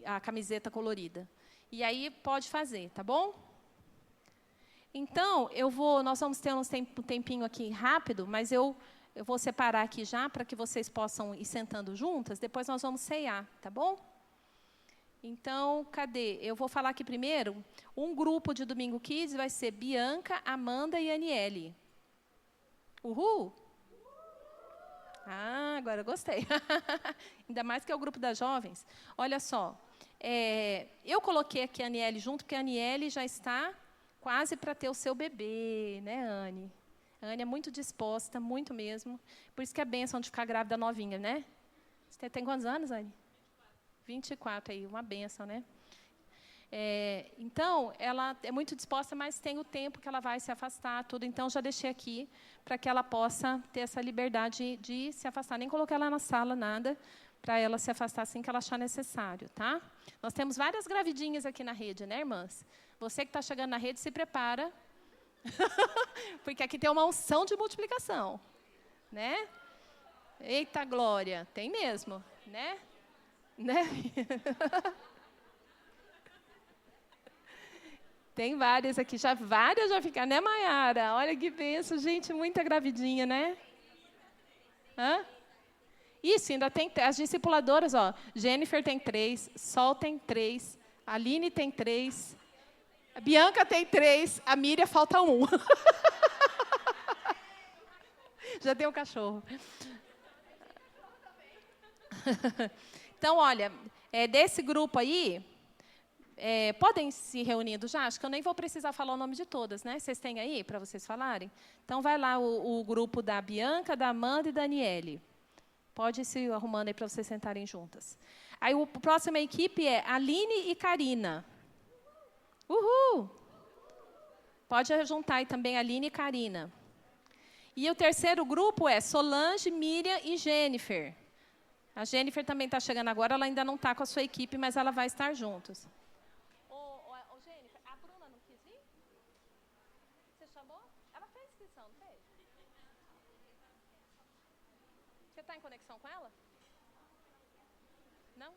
A camiseta colorida. E aí, pode fazer, tá bom? Então, nós vamos ter um tempinho aqui rápido, mas eu vou separar aqui já, para que vocês possam ir sentando juntas, depois nós vamos ceiar, tá bom? Então, cadê? Eu vou falar aqui primeiro, um grupo de Domingo Kids vai ser Bianca, Amanda e Aniele. Uhul! Ah, agora eu gostei. Ainda mais que é o grupo das jovens. Olha só, eu coloquei aqui a Aniele junto, porque a Aniele já está quase para ter o seu bebê, né, Anne? A Anne é muito disposta, muito mesmo. Por isso que é bênção de ficar grávida novinha, né? Você tem quantos anos, Anne? 24 aí, uma bênção, né? Então, ela é muito disposta, mas tem o tempo que ela vai se afastar, tudo. Então, já deixei aqui para que ela possa ter essa liberdade de se afastar. Nem coloquei ela na sala, nada, para ela se afastar assim que ela achar necessário, tá? Nós temos várias gravidinhas aqui na rede, né, irmãs? Você que está chegando na rede, se prepara, porque aqui tem uma unção de multiplicação, né? Eita, glória, tem mesmo, né? Tem várias aqui, várias já ficaram, né, Maiara? Olha que bênção, gente, muita gravidinha, né? Hã? Isso, ainda tem as discipuladoras, ó. Jennifer tem 3, Sol tem 3, a Aline tem 3, a Bianca tem 3, a Miriam falta 1. Já tem um cachorro. Então, olha, desse grupo aí, podem se reunindo já? Acho que eu nem vou precisar falar o nome de todas, né? Vocês têm aí para vocês falarem? Então, vai lá o grupo da Bianca, da Amanda e da Aniele. Pode ir se arrumando aí para vocês sentarem juntas. Aí, a próxima equipe é Aline e Karina. Uhul! Pode juntar aí também Aline e Karina. E o terceiro grupo é Solange, Miriam e Jennifer. A Jennifer também está chegando agora, ela ainda não está com a sua equipe, mas ela vai estar juntos. Ô, Jennifer, a Bruna não quis vir? Você chamou? Ela fez inscrição, não fez? Você está em conexão com ela? Não?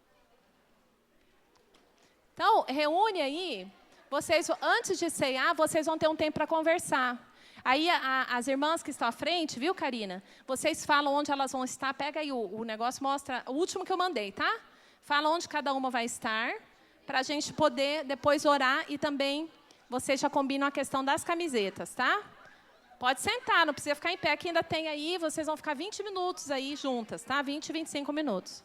Então, reúne aí. Vocês, antes de ceiar, vocês vão ter um tempo para conversar. Aí, as irmãs que estão à frente, viu, Karina? Vocês falam onde elas vão estar. Pega aí o negócio, mostra o último que eu mandei, tá? Fala onde cada uma vai estar, para a gente poder depois orar e também vocês já combinam a questão das camisetas, tá? Pode sentar, não precisa ficar em pé, que ainda tem aí, vocês vão ficar 20 minutos aí juntas, tá? 20, 25 minutos.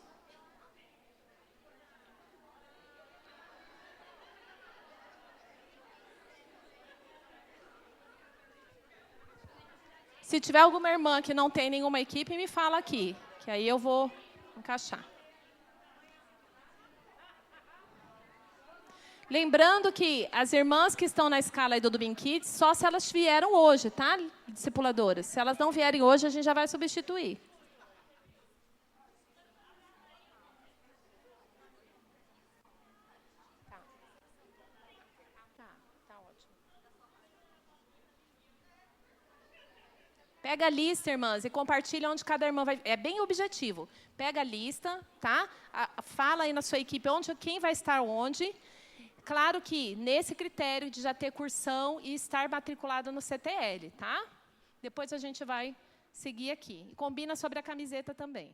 Se tiver alguma irmã que não tem nenhuma equipe, me fala aqui, que aí eu vou encaixar. Lembrando que as irmãs que estão na escala aí do Domingo Kids, só se elas vieram hoje, tá, discipuladoras? Se elas não vierem hoje, a gente já vai substituir, Pega a lista, irmãs, e compartilha onde cada irmã vai. É bem objetivo. Pega a lista, tá? Fala aí na sua equipe quem vai estar onde. Claro que nesse critério de já ter cursão e estar matriculado no CTL, tá? Depois a gente vai seguir aqui. E combina sobre a camiseta também.